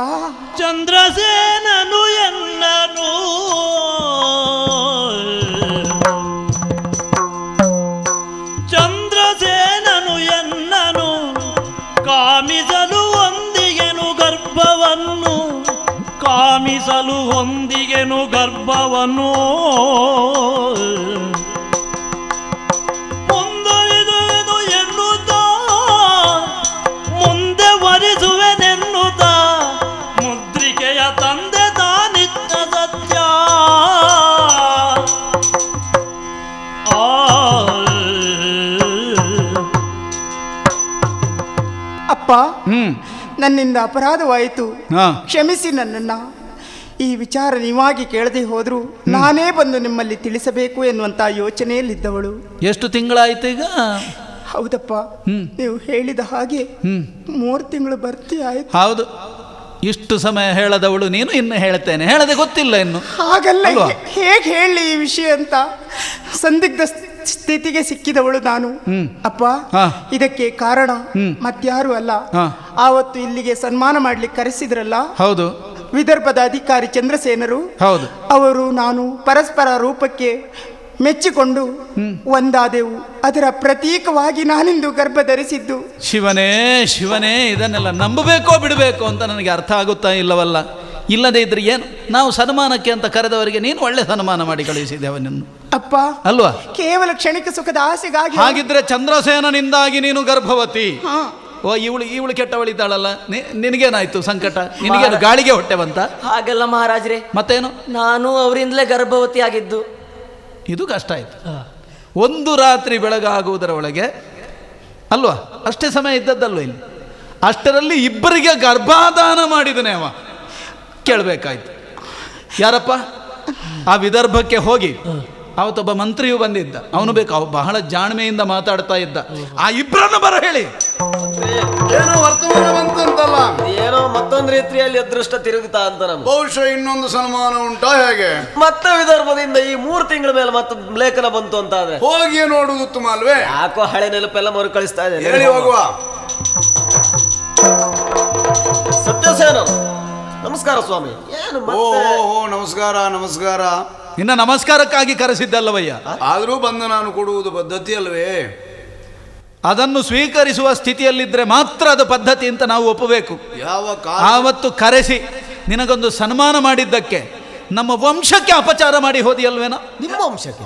ಚಂದ್ರಸೇನನು ಎನ್ನನು ಚಂದ್ರಸೇನನು ಎನ್ನನು ಕಾಮಿಸಲು ಹೊಂದಿಗೆನು ಗರ್ಭವನ್ನು, ಕಾಮಿಸಲು ಹೊಂದಿಗೆನು ಗರ್ಭವನ್ನು. ಮುಂದುವಿದುವೆನು ಎನ್ನುತ್ತಾ ಮುಂದೆ ವರಿಸುವೆನೆನ್ನುತ್ತಾ ಮುದ್ರಿಕೆಯ ತಂದೆ ತಾನಿತ್ತ ಸತ್ಯ. ಅಪ್ಪ, ನನ್ನಿಂದ ಅಪರಾಧವಾಯಿತು, ಕ್ಷಮಿಸಿ ನನ್ನನ್ನ. ಈ ವಿಚಾರ ನೀವಾಗಿ ಕೇಳದೆ ಹೋದ್ರು ನಾನೇ ಬಂದು ನಿಮ್ಮಲ್ಲಿ ತಿಳಿಸಬೇಕು ಎನ್ನುವಂತ ಯೋಚನೆಯಲ್ಲಿದ್ದವಳು. ಎಷ್ಟು ತಿಂಗಳಾಯ್ತು ಈಗ? ಹೌದಪ್ಪ, ನೀವು ಹೇಳಿದ ಹಾಗೆ 3 ತಿಂಗಳು ಬರ್ತಿ ಆಯ್ತು. ಹೌದು, ಇಷ್ಟು ಸಮಯ ಹೇಳದವಳು ನೀನು ಇನ್ನು ಹೇಳ್ತೇನೆ, ಹೇಳದೆ ಗೊತ್ತಿಲ್ಲ ಇನ್ನು. ಹಾಗಲ್ಲ, ಹೇಗೆ ಹೇಳಿ ಈ ವಿಷಯ ಅಂತ ಸಂದಿಗ್ಧ ಸ್ಥಿತಿಗೆ ಸಿಕ್ಕಿದವಳು ನಾನು. ಅಪ್ಪ, ಇದಕ್ಕೆ ಕಾರಣ ಮತ್ಯಾರು ಅಲ್ಲ, ಆವತ್ತು ಇಲ್ಲಿಗೆ ಸನ್ಮಾನ ಮಾಡ್ಲಿಕ್ಕೆ ಕರೆಸಿದ್ರಲ್ಲ, ಹೌದು, ವಿದರ್ಭದ ಅಧಿಕಾರಿ ಚಂದ್ರಸೇನರು. ಹೌದು, ಅವರು ನಾನು ಪರಸ್ಪರ ರೂಪಕ್ಕೆ ಮೆಚ್ಚಿಕೊಂಡು ಒಂದಾದೆವು. ಅದರ ಪ್ರತೀಕವಾಗಿ ನಾನಿಂದು ಗರ್ಭ ಧರಿಸಿದ್ದು. ಶಿವನೇ ಶಿವನೇ, ಇದನ್ನೆಲ್ಲ ನಂಬಬೇಕೋ ಬಿಡಬೇಕೋ ಅಂತ ನನಗೆ ಅರ್ಥ ಆಗುತ್ತಾ ಇಲ್ಲವಲ್ಲ. ಇಲ್ಲದೇ ಇದ್ರೆ ಏನು, ನಾವು ಸನ್ಮಾನಕ್ಕೆ ಅಂತ ಕರೆದವರಿಗೆ ನೀನು ಒಳ್ಳೆ ಸನ್ಮಾನ ಮಾಡಿ ಕಳುಹಿಸಿದೆ ಅವನನ್ನು ಅಪ್ಪ ಅಲ್ವಾ? ಕೇವಲ ಕ್ಷಣಿಕ ಸುಖದ ಆಸೆಗಾಗಿ ಹಾಗಿದ್ರೆ ಚಂದ್ರಸೇನನಿಂದಾಗಿ ನೀನು ಗರ್ಭವತಿ. ಹಾ. ಓ ಇವಳು ಕೆಟ್ಟವಳಿದ್ದಾಳಲ್ಲ, ನಿನಗೇನಾಯ್ತು ಸಂಕಟ? ನಿನಗೇನು ಗಾಳಿಗೆ ಹೊಟ್ಟೆ ಬಂತ? ಹಾಗಲ್ಲ ಮಹಾರಾಜ್ರೆ, ಮತ್ತೇನು? ನಾನು ಅವರಿಂದಲೇ ಗರ್ಭವತಿ ಆಗಿದ್ದು. ಇದು ಕಷ್ಟ ಆಯ್ತು. ಒಂದು ರಾತ್ರಿ ಬೆಳಗಾಗುವುದರ ಒಳಗೆ ಅಲ್ವಾ, ಅಷ್ಟೇ ಸಮಯ ಇದ್ದದ್ದಲ್ವ ಇಲ್ಲಿ, ಅಷ್ಟರಲ್ಲಿ ಇಬ್ಬರಿಗೆ ಗರ್ಭಾಧಾನ ಮಾಡಿದನೆ ಅವ. ಕೇಳಬೇಕಾಯ್ತು, ಯಾರಪ್ಪ? ಆ ವಿದರ್ಭಕ್ಕೆ ಹೋಗಿ ಅವತ್ತೊಬ್ಬ ಮಂತ್ರಿಯು ಬಂದಿದ್ದ, ಅವನು ಬೇಕು, ಬಹಳ ಜಾಣ್ಮೆಯಿಂದ ಮಾತಾಡ್ತಾ ಇದ್ದ. ಆ ಇಬ್ಬರನ್ನು ಬರ ಹೇಳಿ. ಏನೋ ವರ್ತಮಾನ ಬಂತಂತಲ್ಲ, ಏನೋ ಮತ್ತೊಂದು ರೀತಿಯಲ್ಲಿ ಅದೃಷ್ಟ ತಿರುಗುತ್ತಾ ಅಂತ ನಮ್ಗೆ. ಬಹುಶಃ ಇನ್ನೊಂದು ಸನ್ಮಾನ ಉಂಟಾ ಹೇಗೆ? ಮತ್ತೆ ವಿದರ್ಭದಿಂದ ಈ 3 ತಿಂಗಳ ಮೇಲೆ ಮತ್ತೆ ಲೇಖನ ಬಂತು ಅಂತ ಆದ್ರೆ ಹೋಗಿಯೇ ನೋಡುವುದು ಉತ್ತಮ ಅಲ್ವೇ? ಯಾಕೋ ಹಳೆ ನೆನಪೆಲ್ಲ ಮರುಕಳಿಸ್ತಾ ಇದೆ. ಹೇಳಿ ಹೋಗುವ. ಸತ್ಯಸೇನ, ನಮಸ್ಕಾರ ಸ್ವಾಮಿ. ಏನು ಮತ್ತೆ? ಓ ನಮಸ್ಕಾರ ನಮಸ್ಕಾರ. ನಿನ್ನ ನಮಸ್ಕಾರಕ್ಕಾಗಿ ಕರೆಸಿದ್ದಲ್ಲವಯ್ಯ, ಆದರೂ ಬಂದು ನಾನು ಕೊಡುವುದು ಪದ್ಧತಿ ಅಲ್ವೇ? ಅದನ್ನು ಸ್ವೀಕರಿಸುವ ಸ್ಥಿತಿಯಲ್ಲಿದ್ದರೆ ಮಾತ್ರ ಅದು ಪದ್ಧತಿ ಅಂತ ನಾವು ಒಪ್ಪಬೇಕು. ಯಾವ ಆವತ್ತು ಕರೆಸಿ ನಿನಗೊಂದು ಸನ್ಮಾನ ಮಾಡಿದ್ದಕ್ಕೆ ನಮ್ಮ ವಂಶಕ್ಕೆ ಅಪಚಾರ ಮಾಡಿ ಹೋದಿಯಲ್ವೇನೋ? ನಿಮ್ಮ ವಂಶಕ್ಕೆ?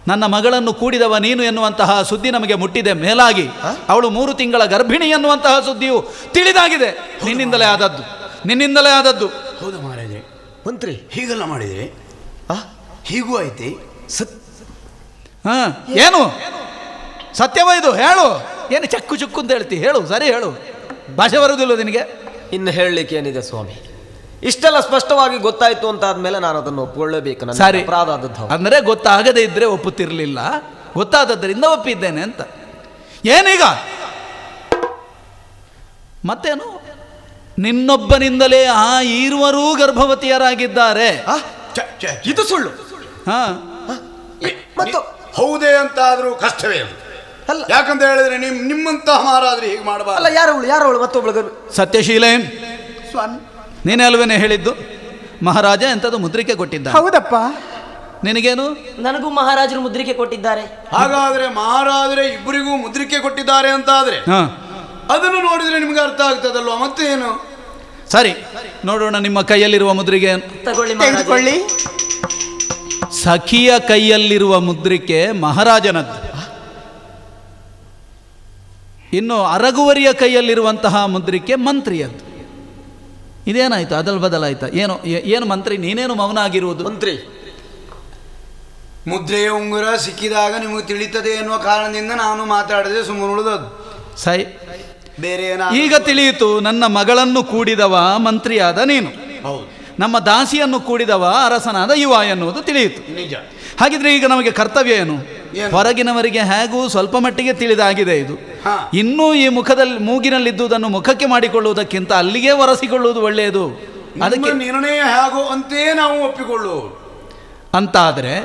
ನನ್ನ ಮಗಳನ್ನು ಕೂಡಿದವ ನೀನು ಎನ್ನುವಂತಹ ಸುದ್ದಿ ನಮಗೆ ಮುಟ್ಟಿದೆ. ಮೇಲಾಗಿ ಅವಳು 3 ತಿಂಗಳ ಗರ್ಭಿಣಿ ಎನ್ನುವಂತಹ ಸುದ್ದಿಯು ತಿಳಿದಾಗಿದೆ. ನಿನ್ನಿಂದಲೇ ಆದದ್ದು. ಹೌದು ಮಹಾರಾಜೆ. ಮಂತ್ರಿ ಹೀಗೆಲ್ಲ ಮಾಡಿದೆ, ಹೀಗೂ ಐತಿ. ಏನು ಸತ್ಯವ ಇದು? ಹೇಳು. ಏನು ಚಕ್ಕು ಚುಕ್ಕು ಅಂತ ಹೇಳ್ತಿ? ಹೇಳು, ಸರಿ ಹೇಳು. ಭಾಷೆ ಬರುವುದಿಲ್ಲ ನಿನಗೆ? ಇನ್ನು ಹೇಳಲಿಕ್ಕೆ ಏನಿದೆ ಸ್ವಾಮಿ? ಇಷ್ಟೆಲ್ಲ ಸ್ಪಷ್ಟವಾಗಿ ಗೊತ್ತಾಯ್ತು ಅಂತ ಆದ್ಮೇಲೆ ನಾನು ಅದನ್ನು ಒಪ್ಪಿಕೊಳ್ಳಬೇಕು. ನನ್ನ ಸರಿ, ಅಪರಾಧ ಆದದ್ದು. ಅಂದರೆ ಗೊತ್ತಾಗದೇ ಇದ್ರೆ ಒಪ್ಪುತ್ತಿರಲಿಲ್ಲ, ಗೊತ್ತಾದದ್ದರಿಂದ ಒಪ್ಪಿದ್ದೇನೆ ಅಂತ. ಏನೀಗ ಮತ್ತೇನು? ನಿನ್ನೊಬ್ಬನಿಂದಲೇ ಆ ಈರುವರೂ ಗರ್ಭವತಿಯರಾಗಿದ್ದಾರೆ. ಇದು ಸುಳ್ಳು. ಮತ್ತು ಹೌದೇ ಅಂತಾದ್ರೂ ಕಷ್ಟವೇ ಅದು. ಅಲ್ಲ, ಯಾಕಂತ ಹೇಳಿದ್ರೆ ನಿಮ್ಮಂತಹ ಮಹಾರಾಜರು ಹೀಗೆ ಮಾಡಬಾರದು. ಅಲ್ಲ, ಯಾರವಳು ಮತ್ತೊಬ್ಳು? ಸತ್ಯಶೀಲೆ, ಸ್ವಾಮಿ ನೀನೇ ಅಲ್ವೇನೆ ಹೇಳಿದ್ದು ಮಹಾರಾಜ ಎಂಥದ್ದು ಮುದ್ರಿಕೆ ಕೊಟ್ಟಿದ್ದ? ಹೌದಪ್ಪ. ನಿನಗೇನು? ನನಗೂ ಮಹಾರಾಜರು ಮುದ್ರಿಕೆ ಕೊಟ್ಟಿದ್ದಾರೆ. ಹಾಗಾದ್ರೆ ಮಹಾರಾಜರೇ ಇಬ್ಬರಿಗೂ ಮುದ್ರಿಕೆ ಕೊಟ್ಟಿದ್ದಾರೆ ಅಂತಾದ್ರೆ ಅದನ್ನು ನೋಡಿದ್ರೆ ನಿಮ್ಗೆ ಅರ್ಥ ಆಗ್ತದಲ್ವ? ಮತ್ತೆ ಏನು? ಸರಿ, ನೋಡೋಣ ನಿಮ್ಮ ಕೈಯಲ್ಲಿರುವ ಮುದ್ರಿಕೆ. ತೆಗೆದುಕೊಳ್ಳಿ. ಸಖಿಯ ಕೈಯಲ್ಲಿರುವ ಮುದ್ರಿಕೆ ಮಹಾರಾಜನದ್ದು. ಇನ್ನು ಅರಗುವರಿಯ ಕೈಯಲ್ಲಿರುವಂತಹ ಮುದ್ರಿಕೆ ಮಂತ್ರಿಯದ್ದು. ಇದೇನಾಯ್ತು? ಅದಲ್ ಬದಲಾಯ್ತಾ? ಏನು ಮಂತ್ರಿ, ನೀನೇನು ಮೌನ ಆಗಿರುವುದು? ಮಂತ್ರಿ, ಮುದ್ರೆಯ ಉಂಗುರ ಸಿಕ್ಕಿದಾಗ ನಿಮಗೆ ತಿಳಿತದೆ ಎನ್ನುವ ಕಾರಣದಿಂದ ನಾನು ಮಾತಾಡದೆ ಸುಮ್ಮನೆ ಉಳಿದದ್ದು. ಸೈ, ಬೇರೆ ಈಗ ತಿಳಿಯಿತು. ನನ್ನ ಮಗಳನ್ನು ಕೂಡಿದವ ಮಂತ್ರಿಯಾದ ನೀನು, ಹೌದು. ನಮ್ಮ ದಾಸಿಯನ್ನು ಕೂಡಿದವ ಅರಸನಾದ ಯುವ ಎನ್ನುವುದು ತಿಳಿಯಿತು. ನಿಜ. ಹಾಗಿದ್ರೆ ಈಗ ನಮಗೆ ಕರ್ತವ್ಯ ಏನು? ಹೊರಗಿನವರಿಗೆ ಹೇಗೂ ಸ್ವಲ್ಪ ಮಟ್ಟಿಗೆ ತಿಳಿದಾಗಿದೆ ಇದು. ಇನ್ನೂ ಈ ಮೂಗಿನಲ್ಲಿದ್ದುದನ್ನು ಮುಖಕ್ಕೆ ಮಾಡಿಕೊಳ್ಳುವುದಕ್ಕಿಂತ ಅಲ್ಲಿಗೆ ಒರೆಸಿಕೊಳ್ಳುವುದು ಒಳ್ಳೆಯದು. ಅದಕ್ಕೆ ನಿರ್ಣಯ ಹೇಗೋ ಅಂತೇ ನಾವು ಒಪ್ಪಿಕೊಳ್ಳುವುದು ಅಂತಾದರೆ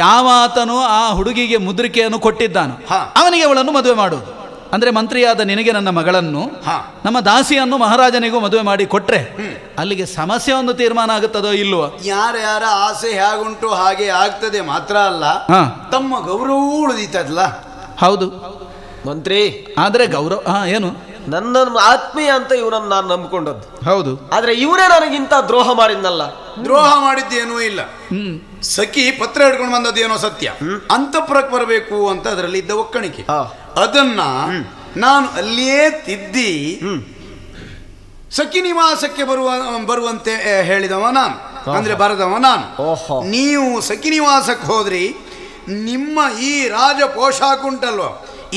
ಯಾವಾತನು ಆ ಹುಡುಗಿಗೆ ಮುದ್ರಿಕೆಯನ್ನು ಕೊಟ್ಟಿದ್ದಾನೋ ಅವನಿಗೆ ಅವಳನ್ನು ಮದುವೆ ಮಾಡುವುದು. ಅಂದರೆ ಮಂತ್ರಿಯಾದ ನಿನಗೆ ನನ್ನ ಮಗಳನ್ನು, ನಮ್ಮ ದಾಸಿಯನ್ನು ಮಹಾರಾಜನಿಗೂ ಮದುವೆ ಮಾಡಿ ಕೊಟ್ರೆ ಅಲ್ಲಿಗೆ ಸಮಸ್ಯೆ ಒಂದು ತೀರ್ಮಾನ ಆಗುತ್ತದೋ ಇಲ್ವೋ? ಯಾರ ಆಸೆ ಹೇಗುಂಟು ಹಾಗೆ ಆಗ್ತದೆ. ಮಾತ್ರ ಅಲ್ಲ, ತಮ್ಮ ಗೌರವವೂ ಉಳಿದೀತಲ್ಲ. ಹೌದು ಮಂತ್ರಿ. ಆದರೆ ಗೌರವ ಏನು? ನನ್ನ ಆತ್ಮೀಯ ಅಂತ ಇವನನ್ನು ನಾನು ನಂಬಿಕೊಂಡದ್ದು. ಹೌದು. ಆದ್ರೆ ಇವನೇ ನನಗಿಂತ ದ್ರೋಹ ಮಾಡಿದ್ನಲ್ಲ. ದ್ರೋಹ ಮಾಡಿದ್ದೇನೂ ಇಲ್ಲ. ಸಖಿ ಪತ್ರ ಹಿಡ್ಕೊಂಡು ಬಂದದ್ದೇನೋ ಸತ್ಯ. ಅಂತಃಪುರಕ್ಕೆ ಬರಬೇಕು ಅಂತ ಅದರಲ್ಲಿ ಇದ್ದ ಒಕ್ಕಣಿಕೆ. ಅದನ್ನ ನಾನು ಅಲ್ಲಿಯೇ ತಿದ್ದಿ ಸಖಿ ನಿವಾಸಕ್ಕೆ ಬರುವಂತೆ ಹೇಳಿದವ ನಾನು, ಅಂದ್ರೆ ಬರೆದವ ನಾನು. ನೀವು ಸಖಿ ನಿವಾಸಕ್ಕೆ ಹೋದ್ರಿ, ನಿಮ್ಮ ಈ ರಾಜ ಪೋಷಾಕ ಉಂಟಲ್ವ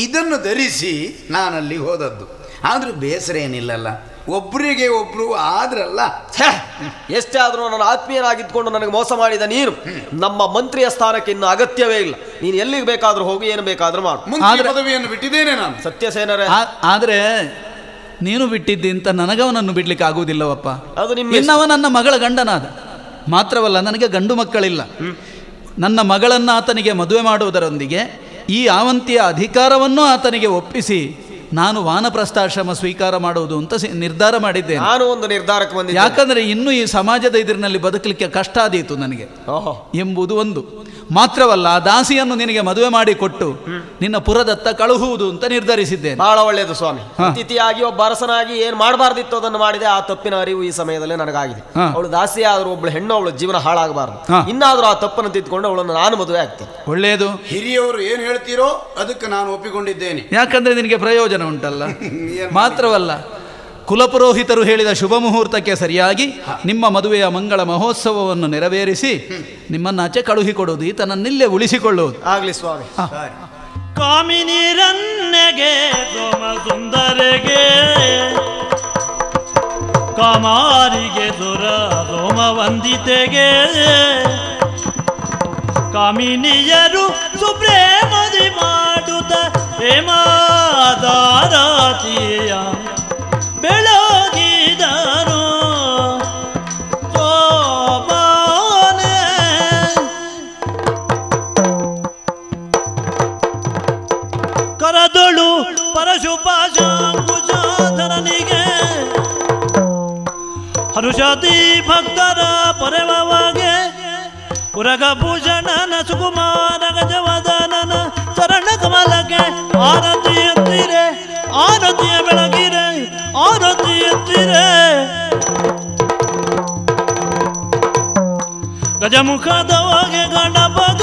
ಇದನ್ನು ಧರಿಸಿ ನಾನಲ್ಲಿ ಹೋದದ್ದು. ಆದ್ರೂ ಬೇಸರ ಏನಿಲ್ಲಲ್ಲ, ಒಬ್ಬರಿಗೆ ಒಬ್ರು ಆದ್ರಲ್ಲ. ಎಷ್ಟೇ ಆದ್ರೂ ನನ್ನ ಆತ್ಮೀಯನಾಗಿದ್ಕೊಂಡು ನನಗೆ ಮೋಸ ಮಾಡಿದ ನೀನು ನಮ್ಮ ಮಂತ್ರಿಯ ಸ್ಥಾನಕ್ಕೆ ಇನ್ನು ಅಗತ್ಯವೇ ಇಲ್ಲ. ನೀನು ಎಲ್ಲಿಗೆ ಬೇಕಾದ್ರೂ ಹೋಗಿ, ಏನು ಬೇಕಾದ್ರೂ ಮಾಡು. ಮಂತ್ರಿ ಪದವಿಯನ್ನು ಬಿಟ್ಟಿದ್ದೇನೆ ನಾನು. ಸತ್ಯಸೇನರೇ, ಆದ್ರೆ ನೀನು ಬಿಟ್ಟಿದ್ದಿ ಅಂತ ನನಗವನನ್ನು ಬಿಡ್ಲಿಕ್ಕೆ ಆಗುವುದಿಲ್ಲವಪ್ಪ. ಅದು ನಿಮ್ಮ ಇನ್ನವ ನನ್ನ ಮಗಳ ಗಂಡನಾದ. ಮಾತ್ರವಲ್ಲ, ನನಗೆ ಗಂಡು ಮಕ್ಕಳಿಲ್ಲ. ನನ್ನ ಮಗಳನ್ನು ಆತನಿಗೆ ಮದುವೆ ಮಾಡುವುದರೊಂದಿಗೆ ಈ ಆವಂತಿಯ ಅಧಿಕಾರವನ್ನು ಆತನಿಗೆ ಒಪ್ಪಿಸಿ ನಾನು ವಾನಪ್ರಸ್ಥಾಶ್ರಮ ಸ್ವೀಕಾರ ಮಾಡುವುದು ಅಂತ ನಿರ್ಧಾರ ಮಾಡಿದ್ದೇನೆ. ನಾನು ಒಂದು ನಿರ್ಧಾರಕ್ಕೆ ಬಂದಿದ್ದೆ. ಯಾಕಂದ್ರೆ ಇನ್ನು ಈ ಸಮಾಜದ ಎದುರಿನಲ್ಲಿ ಬದುಕಲಿಕ್ಕೆ ಕಷ್ಟ ಆದೀತು ನನಗೆ ಎಂಬುದು ಒಂದು. ಮಾತ್ರವಲ್ಲ ದಾಸಿಯನ್ನು ನಿನಗೆ ಮದುವೆ ಮಾಡಿಕೊಟ್ಟು ನಿನ್ನ ಪುರದತ್ತ ಕಳುಹುವುದು ಅಂತ ನಿರ್ಧರಿಸಿದ್ದೇನೆ. ಬಹಳ ಒಳ್ಳೆಯದು ಸ್ವಾಮಿ. ಅತಿಥಿಯಾಗಿ ಒಬ್ಬ ಅರಸನಾಗಿ ಏನ್ ಮಾಡಬಾರ್ದಿತ್ತು ಅದನ್ನು ಮಾಡಿದೆ. ಆ ತಪ್ಪಿನ ಅರಿವು ಈ ಸಮಯದಲ್ಲಿ ನನಗಾಗಿದೆ. ಅವಳು ದಾಸಿ ಆದ್ರೂ ಒಬ್ಬಳು ಹೆಣ್ಣು, ಅವಳು ಜೀವನ ಹಾಳಾಗಬಾರ್ದು. ಇನ್ನಾದ್ರೂ ಆ ತಪ್ಪನ್ನು ತಿದ್ದುಕೊಂಡು ಅವಳನ್ನು ನಾನು ಮದುವೆ ಆಗ್ತೇನೆ. ಒಳ್ಳೆಯದು. ಹಿರಿಯವರು ಏನ್ ಹೇಳ್ತೀರೋ ಅದಕ್ಕೆ ನಾನು ಒಪ್ಪಿಕೊಂಡಿದ್ದೇನೆ. ಯಾಕಂದ್ರೆ ನಿನಗೆ ಪ್ರಯೋಜನ ಉಂಟಲ್ಲ. ಮಾತ್ರವಲ್ಲ ಕುಲಪುರೋಹಿತರು ಹೇಳಿದ ಶುಭ ಮುಹೂರ್ತಕ್ಕೆ ಸರಿಯಾಗಿ ನಿಮ್ಮ ಮದುವೆಯ ಮಂಗಳ ಮಹೋತ್ಸವವನ್ನು ನೆರವೇರಿಸಿ ನಿಮ್ಮನ್ನಾಚೆ ಕಳುಹಿಕೊಡುವುದು, ಈತನನ್ನಿಲ್ಲೇ ಉಳಿಸಿಕೊಳ್ಳುವುದು ಆಗ್ಲಿ ಸ್ವಾಮಿ. ಕಾಮಿನಿರನ್ನೆಗೆ ಸೋಮ ಸುಂದರೆಗೆ ಕಾಮಾರಿಗೆ ಸುರ ಸೋಮ ವಂದಿತೆಗೆ ಕಾಮಿನಿಯರು ಸುಪ್ರೇಮದಿ ಮಾಡುತ್ತ ಹೇಮಾದಾರಾತಿಯ ಬೆಳಗಿದರು ಸೋಬಾನೆ ಕರದೊಳು ಪರಶುಪಾಶಾಂಕುಶಾಧರನಿಗೆ ಹರುಷಾತಿ ಭಕ್ತರ ಪರಮವಾಗೆ ಪುರಗಭೂಷಣನ ಸುಕುಮಾರ ಗಜವದನನ ಚರಣ ಕಮಲಕ್ಕೆ ಆರತಿ ಎತ್ತಿರೆ ಆರತಿಯ ಬೆಳಗಿರೆ ಆರತಿ ಎತ್ತಿರೆ ಗಜಮುಖದ ಹೊಗೆ ಗಣಪಗ